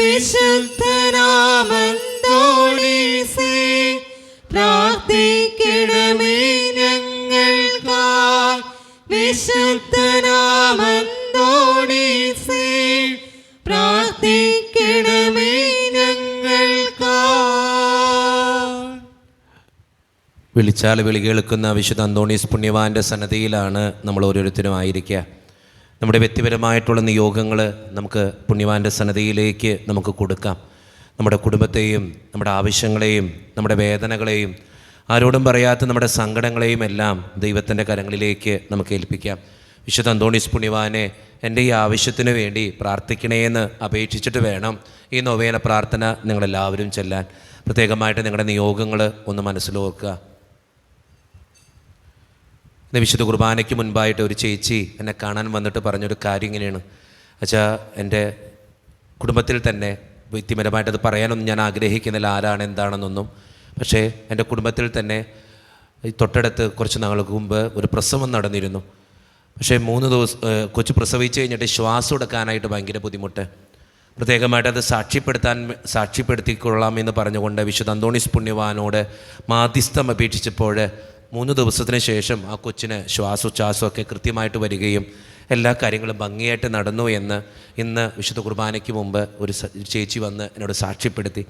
വിശുദ്ധനാമന്തോണീസേ പ്രാർത്ഥിക്കണമേ ഞങ്ങൾക്കായി. വിശുദ്ധനാമന്തോണീസേ പ്രാർത്ഥിക്കണമേ ഞങ്ങൾക്കായി. വിളിച്ചാൽ വിളി കേൾക്കുന്ന വിശുദ്ധ അന്തോണീസ് പുണ്യവാൻ്റെ സന്നദ്ധിയിലാണ് നമ്മൾ ഓരോരുത്തരും ആയിരിക്കുക. നമ്മുടെ വ്യക്തിപരമായിട്ടുള്ള നിയോഗങ്ങൾ നമുക്ക് പുണ്യവാൻ്റെ സന്നദ്ധിയിലേക്ക് നമുക്ക് കൊടുക്കാം. നമ്മുടെ കുടുംബത്തെയും നമ്മുടെ ആവശ്യങ്ങളെയും നമ്മുടെ വേദനകളെയും ആരോടും പറയാത്ത നമ്മുടെ സങ്കടങ്ങളെയും എല്ലാം ദൈവത്തിൻ്റെ കരങ്ങളിലേക്ക് നമുക്ക് ഏൽപ്പിക്കാം. വിശുദ്ധ അന്തോണീസ് പുണ്യവാനെ എൻ്റെ ഈ ആവശ്യത്തിന് വേണ്ടി പ്രാർത്ഥിക്കണേന്ന് അപേക്ഷിച്ചിട്ട് വേണം ഈ നൊവേന പ്രാർത്ഥന നിങ്ങളെല്ലാവരും ചെല്ലാൻ. പ്രത്യേകമായിട്ട് നിങ്ങളുടെ നിയോഗങ്ങൾ ഒന്ന് മനസ്സിലോർക്കുക. ഇന്ന് വിശുദ്ധ കുർബാനയ്ക്ക് മുൻപായിട്ട് ഒരു ചേച്ചി എന്നെ കാണാൻ വന്നിട്ട് പറഞ്ഞൊരു കാര്യം ഇങ്ങനെയാണ്. അച്ഛാ, എൻ്റെ കുടുംബത്തിൽ തന്നെ വ്യക്തിപരമായിട്ടത് പറയാനൊന്നും ഞാൻ ആഗ്രഹിക്കുന്നില്ല, ആരാണ് എന്താണെന്നൊന്നും. പക്ഷേ എൻ്റെ കുടുംബത്തിൽ തന്നെ തൊട്ടടുത്ത് കുറച്ച് നാൾക്ക് മുമ്പ് ഒരു പ്രസവം നടന്നിരുന്നു. പക്ഷേ 3 ദിവസം കൊച്ചു പ്രസവിച്ച് കഴിഞ്ഞിട്ട് ശ്വാസം എടുക്കാനായിട്ട് ഭയങ്കര ബുദ്ധിമുട്ട്. പ്രത്യേകമായിട്ട് അത് സാക്ഷ്യപ്പെടുത്തിക്കൊള്ളാമെന്ന് പറഞ്ഞുകൊണ്ട് വിശുദ്ധ അന്തോണീസ് പുണ്യവാനോട് മാധ്യസ്ഥം അപേക്ഷിച്ചപ്പോൾ 3 ദിവസത്തിന് ശേഷം ആ കൊച്ചിന് ശ്വാസോച്ഛ്വാസമൊക്കെ കൃത്യമായിട്ട് വരികയും എല്ലാ കാര്യങ്ങളും ഭംഗിയായിട്ട് നടന്നു എന്ന് ഇന്ന് വിശുദ്ധ കുർബാനയ്ക്ക് മുമ്പ് ഒരു ചേച്ചി വന്ന് എന്നോട് സാക്ഷ്യപ്പെടുത്തി.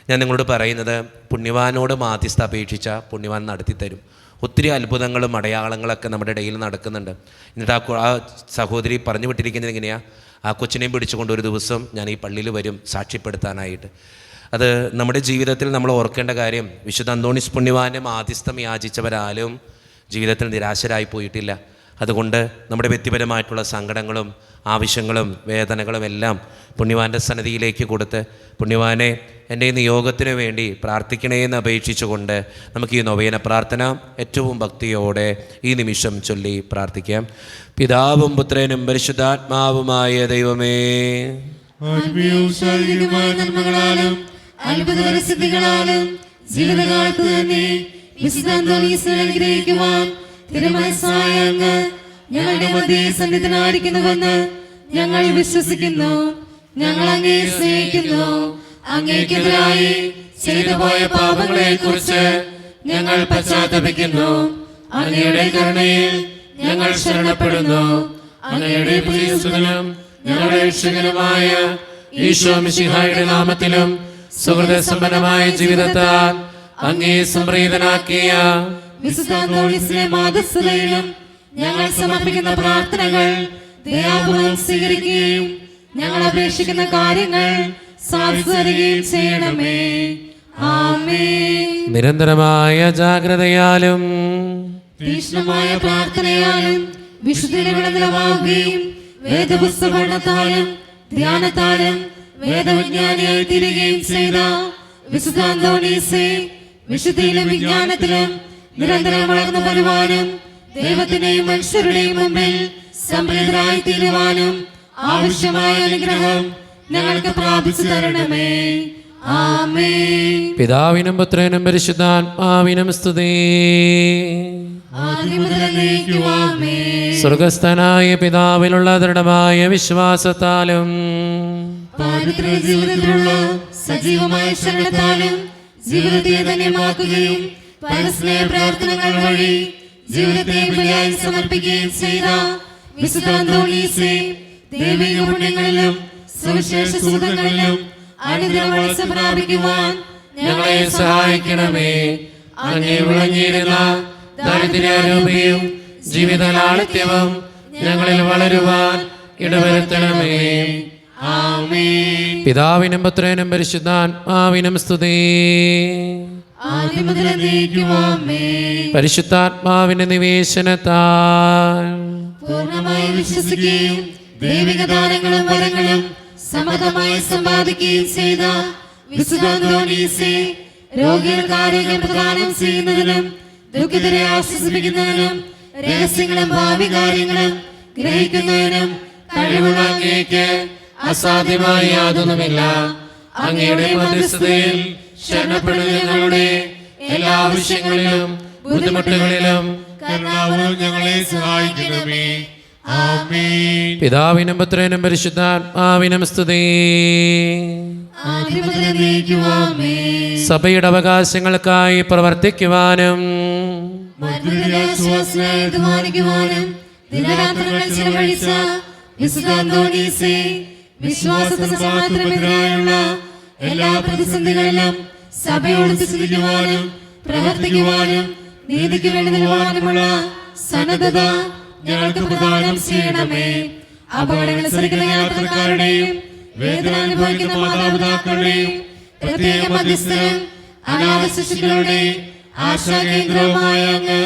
ഞാൻ നിങ്ങളോട് പറയുന്നത്, പുണ്യവാനോട് മാധ്യസ്ഥ അപേക്ഷിച്ച പുണ്യവാൻ നടത്തിത്തരും. ഒത്തിരി അത്ഭുതങ്ങളും അടയാളങ്ങളൊക്കെ നമ്മുടെ ഇടയിൽ നടക്കുന്നുണ്ട്. എന്നിട്ട് ആ സഹോദരി പറഞ്ഞു വിട്ടിരിക്കുന്നത് എങ്ങനെയാണ്, ആ കൊച്ചിനെയും പിടിച്ചുകൊണ്ട് ഒരു ദിവസം ഞാൻ ഈ പള്ളിയിൽ വരും സാക്ഷ്യപ്പെടുത്താനായിട്ട്. അത് നമ്മുടെ ജീവിതത്തിൽ നമ്മൾ ഓർക്കേണ്ട കാര്യം, വിശുദ്ധ അന്തോണീസ് പുണ്യവാനെ മാധ്യസ്ഥം യാചിച്ചവരാലും ജീവിതത്തിൽ നിരാശരായി പോയിട്ടില്ല. അതുകൊണ്ട് നമ്മുടെ വ്യക്തിപരമായിട്ടുള്ള സങ്കടങ്ങളും ആവശ്യങ്ങളും വേദനകളും എല്ലാം പുണ്യവാൻ്റെ സന്നിധിയിലേക്ക് കൊടുത്ത്, പുണ്യവാനെ എൻ്റെ ഈ നിയോഗത്തിന് വേണ്ടി പ്രാർത്ഥിക്കണേന്ന് അപേക്ഷിച്ചുകൊണ്ട് നമുക്ക് ഈ നൊവേന പ്രാർത്ഥന ഏറ്റവും ഭക്തിയോടെ ഈ നിമിഷം ചൊല്ലി പ്രാർത്ഥിക്കാം. പിതാവും പുത്രനും പരിശുദ്ധാത്മാവുമായ ദൈവമേ, നന്മകളാലും അത്ഭുതസിദ്ധികളാലും ജീവിതകാലത്ത് തന്നെ വിശുദ്ധ അന്തോണീസിനെ അനുഗ്രഹിക്കുവാൻ തിരുമനസ്സായ അങ്ങ് ഞങ്ങളുടെ മധ്യേ സന്നിധനായിരിക്കുന്നുവെന്ന് ഞങ്ങൾ വിശ്വസിക്കുന്നു. ഞങ്ങൾ അങ്ങേ സ്നേഹിക്കുന്നു. അങ്ങേക്കെതിരായി ചെയ്തു പോയ പാപങ്ങളെ കുറിച്ച് ഞങ്ങൾ പശ്ചാത്തപിക്കുന്നു. അങ്ങയുടെ കരുണയിൽ ഞങ്ങൾ ശരണപ്പെടുന്നു. അങ്ങയുടെ പ്രിയസുതനും ഞങ്ങളുടെ രക്ഷകനുമായ ഈശോ മിശിഹായുടെ നാമത്തിലും സുഹൃത സമ്പന്നമായ ജീവിതത്താൽ അങ്ങേ സംപ്രീതനാക്കിയ വിശുദ്ധ അന്തോണീസിനെ മാധ്യസ്ഥതയിലും ഞങ്ങൾ സമർപ്പിക്കുന്ന പ്രാർത്ഥനകൾ ദയാപൂർവ്വം സ്വീകരിക്കുകയും ഞങ്ങൾ അപേക്ഷിക്കുന്ന കാര്യങ്ങൾ സാധിക്കുകയും ചെയ്യണമേ. ആമേൻ. നിരന്തരമായ ജാഗ്രതയാലും തീക്ഷ്ണമായ പ്രാർത്ഥനയാലും വിശുദ്ധിയുടെ നിലവാകുകയും വേദപുസ്തകത്താലും ധ്യാനത്താലും വേദവിജ്ഞാനിയായി തീരുകയും ചെയ്ത വിശുദ്ധ അന്തോണീസേ, വിശുദ്ധിയിലും വിജ്ഞാനത്തിലും നിരന്തരം വളർന്നു വരുവാനും ദൈവത്തിന്റെയും മനുഷ്യരുടെയും മുമ്പിൽ സംപ്രീതരായി തീരുവാനും ആവശ്യമായ അനുഗ്രഹം ഞങ്ങൾക്ക് പ്രാപിച്ചു തരണമേ. ആമേൻ. പിതാവിനും പുത്രനും പരിശുദ്ധാത്മാവിനും സ്തുതി. സ്വർഗസ്ഥനായ പിതാവിലുള്ള ദൃഢമായ വിശ്വാസത്താലും ജീവിതത്തിലുള്ള സജീവമായ ശരണത്താലും ജീവിതത്തെ ധന്യമാക്കുകയും പരസ്പര പ്രാർത്ഥനകൾ വഴി ജീവിതത്തെ ബലിയായി സമർപ്പിക്കുകയും ചെയ്ത വിശുദ്ധ അന്തോണീസേ, ദൈവിക പുണ്യങ്ങളിലും സുവിശേഷ സുഹൃത്തുക്കളിലും അനുഗ്രഹം വളർച്ച പ്രാപിക്കുവാൻ ഞങ്ങളെ സഹായിക്കണമേ. അങ്ങേ വിളങ്ങിയിരുന്ന ദാരിദ്ര്യാരൂപിയും ജീവിത ലാളിത്യവും ഞങ്ങളിൽ വളരുവാൻ ഇടവരുത്തണമേ. ആമേൻ. പിതാവിനും പുത്രനും പരിശുദ്ധാത്മാവിനും സ്തുതി. പരിശുദ്ധാത്മാവിന്റെ നിവേശനത്താൽ പൂർണ്ണമായി വിശ്വസിക്കുകയും ദൈവിക ദാനങ്ങളും വരങ്ങളും സമൃദ്ധമായി സമ്പാദിക്കുകയും ചെയ്ത വിശുദ്ധ അന്തോണീസേ, രോഗികൾക്ക് ആരോഗ്യം പ്രദാനം ചെയ്യുന്നതിനും ദുഃഖിതരെ ആശ്വസിപ്പിക്കുന്നതിനും രഹസ്യങ്ങളും ഭാവി കാര്യങ്ങളും ഗ്രഹിക്കുന്നതിനും കഴിവുള്ള അങ്ങേക്ക് അസാധ്യമായ യാതൊന്നുമില്ല. അങ്ങയുടെ മധ്യസ്ഥതയിൽ ശരണപ്പെടുന്ന ഞങ്ങളുടെ എല്ലാ ആവശ്യങ്ങളിലും ബുദ്ധിമുട്ടുകളിലും കരുണാപൂർവ്വം ഞങ്ങളെ സഹായിക്കണമേ. ആമേൻ. പിതാവിനും പുത്രനും പരിശുദ്ധാത്മാവിനും സ്തുതി. ആദ്യം മുതൽ എന്നേക്കും ആമേൻ. സഭയുടെ അവകാശങ്ങൾക്കായി പ്രവർത്തിക്കുവാനും മധ്യത്തിലെ ആശ്വാസനായി ബഹുമാനിക്കുവാനും ദിനരാത്രങ്ങൾ ചിലവഴിച്ച വിശുദ്ധ അന്തോനീസേ, വിശ്വാസത്തിന് സമാധാനത്തിനെതിരായുള്ള എല്ലാ പ്രതിസന്ധികളിലും സഭയോട് ചിന്തിക്കുവാനും പ്രവർത്തിക്കുവാനും നീതിക്ക് വേണ്ടി നിലവാരമുള്ള സന്നദ്ധത ഞങ്ങൾക്ക് പ്രദാനം ചെയ്യണമേ. അപകടങ്ങളിൽ സഹിക്കുന്ന യാത്രക്കാരുടെയും വേദന അനുഭവിക്കുന്ന മാതാപിതാക്കളുടെയും പ്രത്യേക മധ്യസ്ഥനും അനാഥ ശിശുക്കളുടെ ആശാകേന്ദ്രവുമായ അങ്ങ്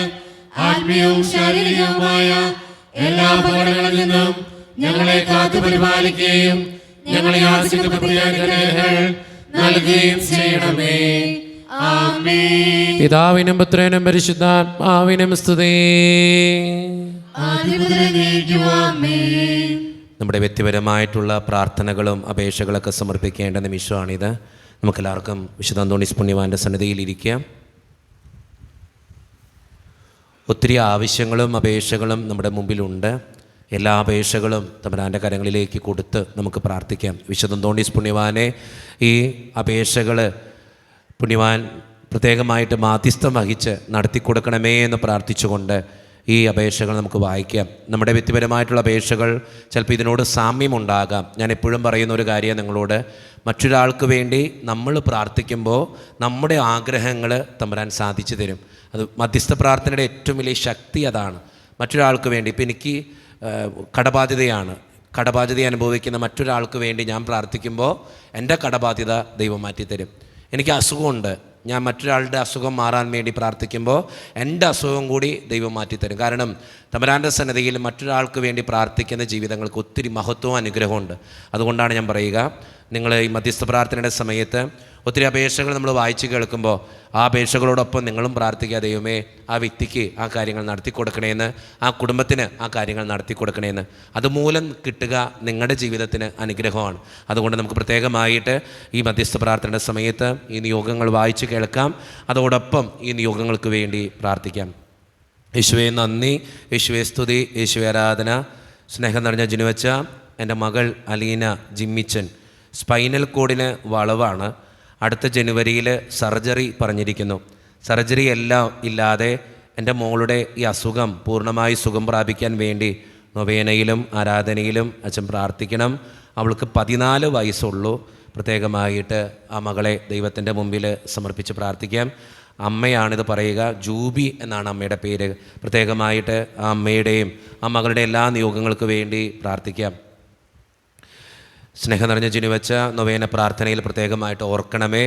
ആത്മീയവും ശാരീരികവുമായ എല്ലാ അപകടങ്ങളിൽ നിന്നും ഞങ്ങളെ കാത്തു പരിപാലിക്കുകയും ഞങ്ങളെ യാചിക്കുന്ന പ്രത്യേകതകൾ നൽകുകയും ചെയ്യണമേ. ആമേൻ. പിതാവിനും പുത്രനും പരിശുദ്ധാത്മാവിനും സ്തുതി. ആദ്യം മുതൽ എന്നേക്കും ആമേൻ. നമ്മുടെ വ്യക്തിപരമായിട്ടുള്ള പ്രാർത്ഥനകളും അപേക്ഷകളൊക്കെ സമർപ്പിക്കേണ്ട നിമിഷമാണിത്. നമുക്കെല്ലാവർക്കും വിശുദ്ധ അന്തോണീസ് പുണ്യവാൻ്റെ സന്നിധിയിൽ ഇരിക്കാം. ഒത്തിരി ആവശ്യങ്ങളും അപേക്ഷകളും നമ്മുടെ മുമ്പിലുണ്ട്. എല്ലാ അപേക്ഷകളും തമ്പുരാൻ്റെ കരങ്ങളിലേക്ക് കൊടുത്ത് നമുക്ക് പ്രാർത്ഥിക്കാം. വിശുദ്ധ അന്തോണീസ് പുണ്യവാനെ ഈ അപേക്ഷകൾ പുണ്യവാൻ പ്രത്യേകമായിട്ട് മാധ്യസ്ഥം വഹിച്ച് നടത്തിക്കൊടുക്കണമേ എന്ന് പ്രാർത്ഥിച്ചുകൊണ്ട് ഈ അപേക്ഷകൾ നമുക്ക് വായിക്കാം. നമ്മുടെ വ്യക്തിപരമായിട്ടുള്ള അപേക്ഷകൾ ചിലപ്പോൾ ഇതിനോട് സാമ്യമുണ്ടാകാം. ഞാൻ എപ്പോഴും പറയുന്ന ഒരു കാര്യം നിങ്ങളോട്, മറ്റൊരാൾക്ക് വേണ്ടി നമ്മൾ പ്രാർത്ഥിക്കുമ്പോൾ നമ്മുടെ ആഗ്രഹങ്ങൾ തമ്പുരാൻ സാധിച്ചു തരും. അത് മധ്യസ്ഥ പ്രാർത്ഥനയുടെ ഏറ്റവും വലിയ ശക്തി അതാണ്. മറ്റൊരാൾക്ക് വേണ്ടി, ഇപ്പം എനിക്ക് കടബാധ്യത അനുഭവിക്കുന്ന മറ്റൊരാൾക്ക് വേണ്ടി ഞാൻ പ്രാർത്ഥിക്കുമ്പോൾ എൻ്റെ കടബാധ്യത ദൈവം മാറ്റിത്തരും. എനിക്ക് അസുഖമുണ്ട്, ഞാൻ മറ്റൊരാളുടെ അസുഖം മാറാൻ വേണ്ടി പ്രാർത്ഥിക്കുമ്പോൾ എൻ്റെ അസുഖം കൂടി ദൈവം മാറ്റിത്തരും. കാരണം തമ്പുരാൻ്റെ സന്നിധിയിൽ മറ്റൊരാൾക്ക് വേണ്ടി പ്രാർത്ഥിക്കുന്ന ജീവിതങ്ങൾക്ക് ഒത്തിരി മഹത്വവും അനുഗ്രഹമുണ്ട്. അതുകൊണ്ടാണ് ഞാൻ പറയുക, നിങ്ങൾ ഈ മധ്യസ്ഥ പ്രാർത്ഥനയുടെ സമയത്ത് ഒത്തിരി അപേക്ഷകൾ നമ്മൾ വായിച്ച് കേൾക്കുമ്പോൾ ആ അപേക്ഷകളോടൊപ്പം നിങ്ങളും പ്രാർത്ഥിക്കുക, ദൈവമേ ആ വ്യക്തിക്ക് ആ കാര്യങ്ങൾ നടത്തി കൊടുക്കണേന്ന്, ആ കുടുംബത്തിന് ആ കാര്യങ്ങൾ നടത്തി കൊടുക്കണേന്ന്. അതുമൂലം കിട്ടുക നിങ്ങളുടെ ജീവിതത്തിന് അനുഗ്രഹമാണ്. അതുകൊണ്ട് നമുക്ക് പ്രത്യേകമായിട്ട് ഈ മധ്യസ്ഥ പ്രാർത്ഥനയുടെ സമയത്ത് ഈ നിയോഗങ്ങൾ വായിച്ച് കേൾക്കാം. അതോടൊപ്പം ഈ നിയോഗങ്ങൾക്ക് വേണ്ടി പ്രാർത്ഥിക്കാം. യേശുവേ നന്ദി, യേശുവേ സ്തുതി, യേശുവേ ആരാധന. സ്നേഹം നിറഞ്ഞ ജിനുവച്ച എൻ്റെ മകൾ അലീന ജിമ്മിച്ചൻ സ്പൈനൽ കോഡിന് വളവാണ്. അടുത്ത ജനുവരിയിൽ സർജറി പറഞ്ഞിരിക്കുന്നു. സർജറി എല്ലാം ഇല്ലാതെ എൻ്റെ മോളുടെ ഈ അസുഖം പൂർണ്ണമായി സുഖം പ്രാപിക്കാൻ വേണ്ടി നൊവേനയിലും ആരാധനയിലും അച്ഛൻ പ്രാർത്ഥിക്കണം. അവൾക്ക് 14 വയസ്സുള്ളൂ. പ്രത്യേകമായിട്ട് ആ മകളെ ദൈവത്തിൻ്റെ മുമ്പിൽ സമർപ്പിച്ച് പ്രാർത്ഥിക്കാം. അമ്മയാണിത് പറയുക, ജൂബി എന്നാണ് അമ്മയുടെ പേര്. പ്രത്യേകമായിട്ട് ആ അമ്മയുടെയും ആ മകളുടെ എല്ലാ നിയോഗങ്ങൾക്ക് വേണ്ടി പ്രാർത്ഥിക്കാം. സ്നേഹം നിറഞ്ഞ ജിനുവച്ച നൊവേന പ്രാർത്ഥനയിൽ പ്രത്യേകമായിട്ട് ഓർക്കണമേ.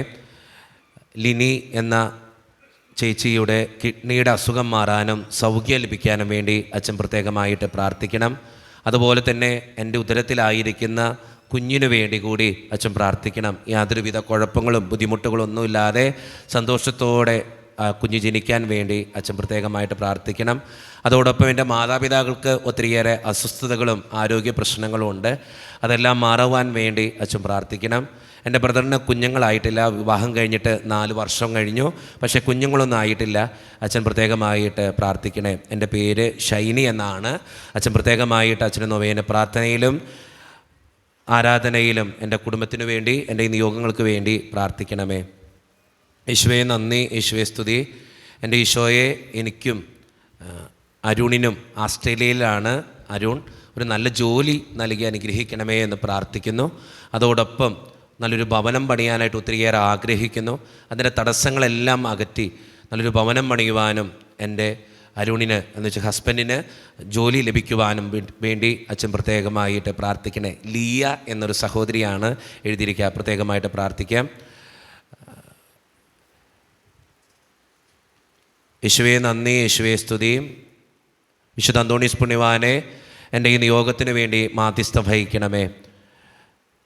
ലിനി എന്ന ചേച്ചിയുടെ കിഡ്നിയുടെ അസുഖം മാറാനും സൗഖ്യം ലഭിക്കാനും വേണ്ടി അച്ഛൻ പ്രത്യേകമായിട്ട് പ്രാർത്ഥിക്കണം. അതുപോലെ തന്നെ എൻ്റെ ഉദരത്തിലായിരിക്കുന്ന കുഞ്ഞിനു വേണ്ടി കൂടി അച്ഛൻ പ്രാർത്ഥിക്കണം. യാതൊരുവിധ കുഴപ്പങ്ങളും ബുദ്ധിമുട്ടുകളും ഒന്നുമില്ലാതെ സന്തോഷത്തോടെ കുഞ്ഞ് ജനിക്കാൻ വേണ്ടി അച്ഛൻ പ്രത്യേകമായിട്ട് പ്രാർത്ഥിക്കണം. അതോടൊപ്പം എൻ്റെ മാതാപിതാക്കൾക്ക് ഒത്തിരിയേറെ അസ്വസ്ഥതകളും ആരോഗ്യ പ്രശ്നങ്ങളും ഉണ്ട്. അതെല്ലാം മാറുവാൻ വേണ്ടി അച്ഛൻ പ്രാർത്ഥിക്കണം. എൻ്റെ ബ്രദറിന് കുഞ്ഞുങ്ങളായിട്ടില്ല, വിവാഹം കഴിഞ്ഞിട്ട് 4 വർഷം കഴിഞ്ഞു, പക്ഷേ കുഞ്ഞുങ്ങളൊന്നും ആയിട്ടില്ല. അച്ഛൻ പ്രത്യേകമായിട്ട് പ്രാർത്ഥിക്കണേ. എൻ്റെ പേര് ഷൈനി എന്നാണ്. അച്ഛൻ പ്രത്യേകമായിട്ട് അച്ഛന് നൊവേന പ്രാർത്ഥനയിലും ആരാധനയിലും എൻ്റെ കുടുംബത്തിനു വേണ്ടി, എൻ്റെ ഈ നിയോഗങ്ങൾക്ക് വേണ്ടി പ്രാർത്ഥിക്കണമേ. യേശുവേ നന്ദി, യേശുവേ സ്തുതി. എൻ്റെ ഈശോയെ, എനിക്കും അരുണിനും ഓസ്ട്രേലിയയിലാണ് അരുൺ, ഒരു നല്ല ജോലി നൽകി അനുഗ്രഹിക്കണമേ എന്ന് പ്രാർത്ഥിക്കുന്നു. അതോടൊപ്പം നല്ലൊരു ഭവനം പണിയാനായിട്ട് ഒത്തിരിയേറെ ആഗ്രഹിക്കുന്നു. അതിൻ്റെ തടസ്സങ്ങളെല്ലാം അകറ്റി നല്ലൊരു ഭവനം പണിയുവാനും എൻ്റെ അരുണിന് എന്ന് വെച്ചാൽ ഹസ്ബൻഡിന് ജോലി ലഭിക്കുവാനും വേണ്ടി അച്ഛൻ പ്രത്യേകമായിട്ട് പ്രാർത്ഥിക്കണേ. ലിയ എന്നൊരു സഹോദരിയാണ് എഴുതിയിരിക്കുക, പ്രത്യേകമായിട്ട് പ്രാർത്ഥിക്കാം. യേശുവേ നന്ദി, യേശുവേ സ്തുതി. വിശുദ്ധ അന്തോണീസ് പുണ്യവാനെ, എൻ്റെ ഈ നിയോഗത്തിന് വേണ്ടി മാധ്യസ്ഥം വഹിക്കണമേ.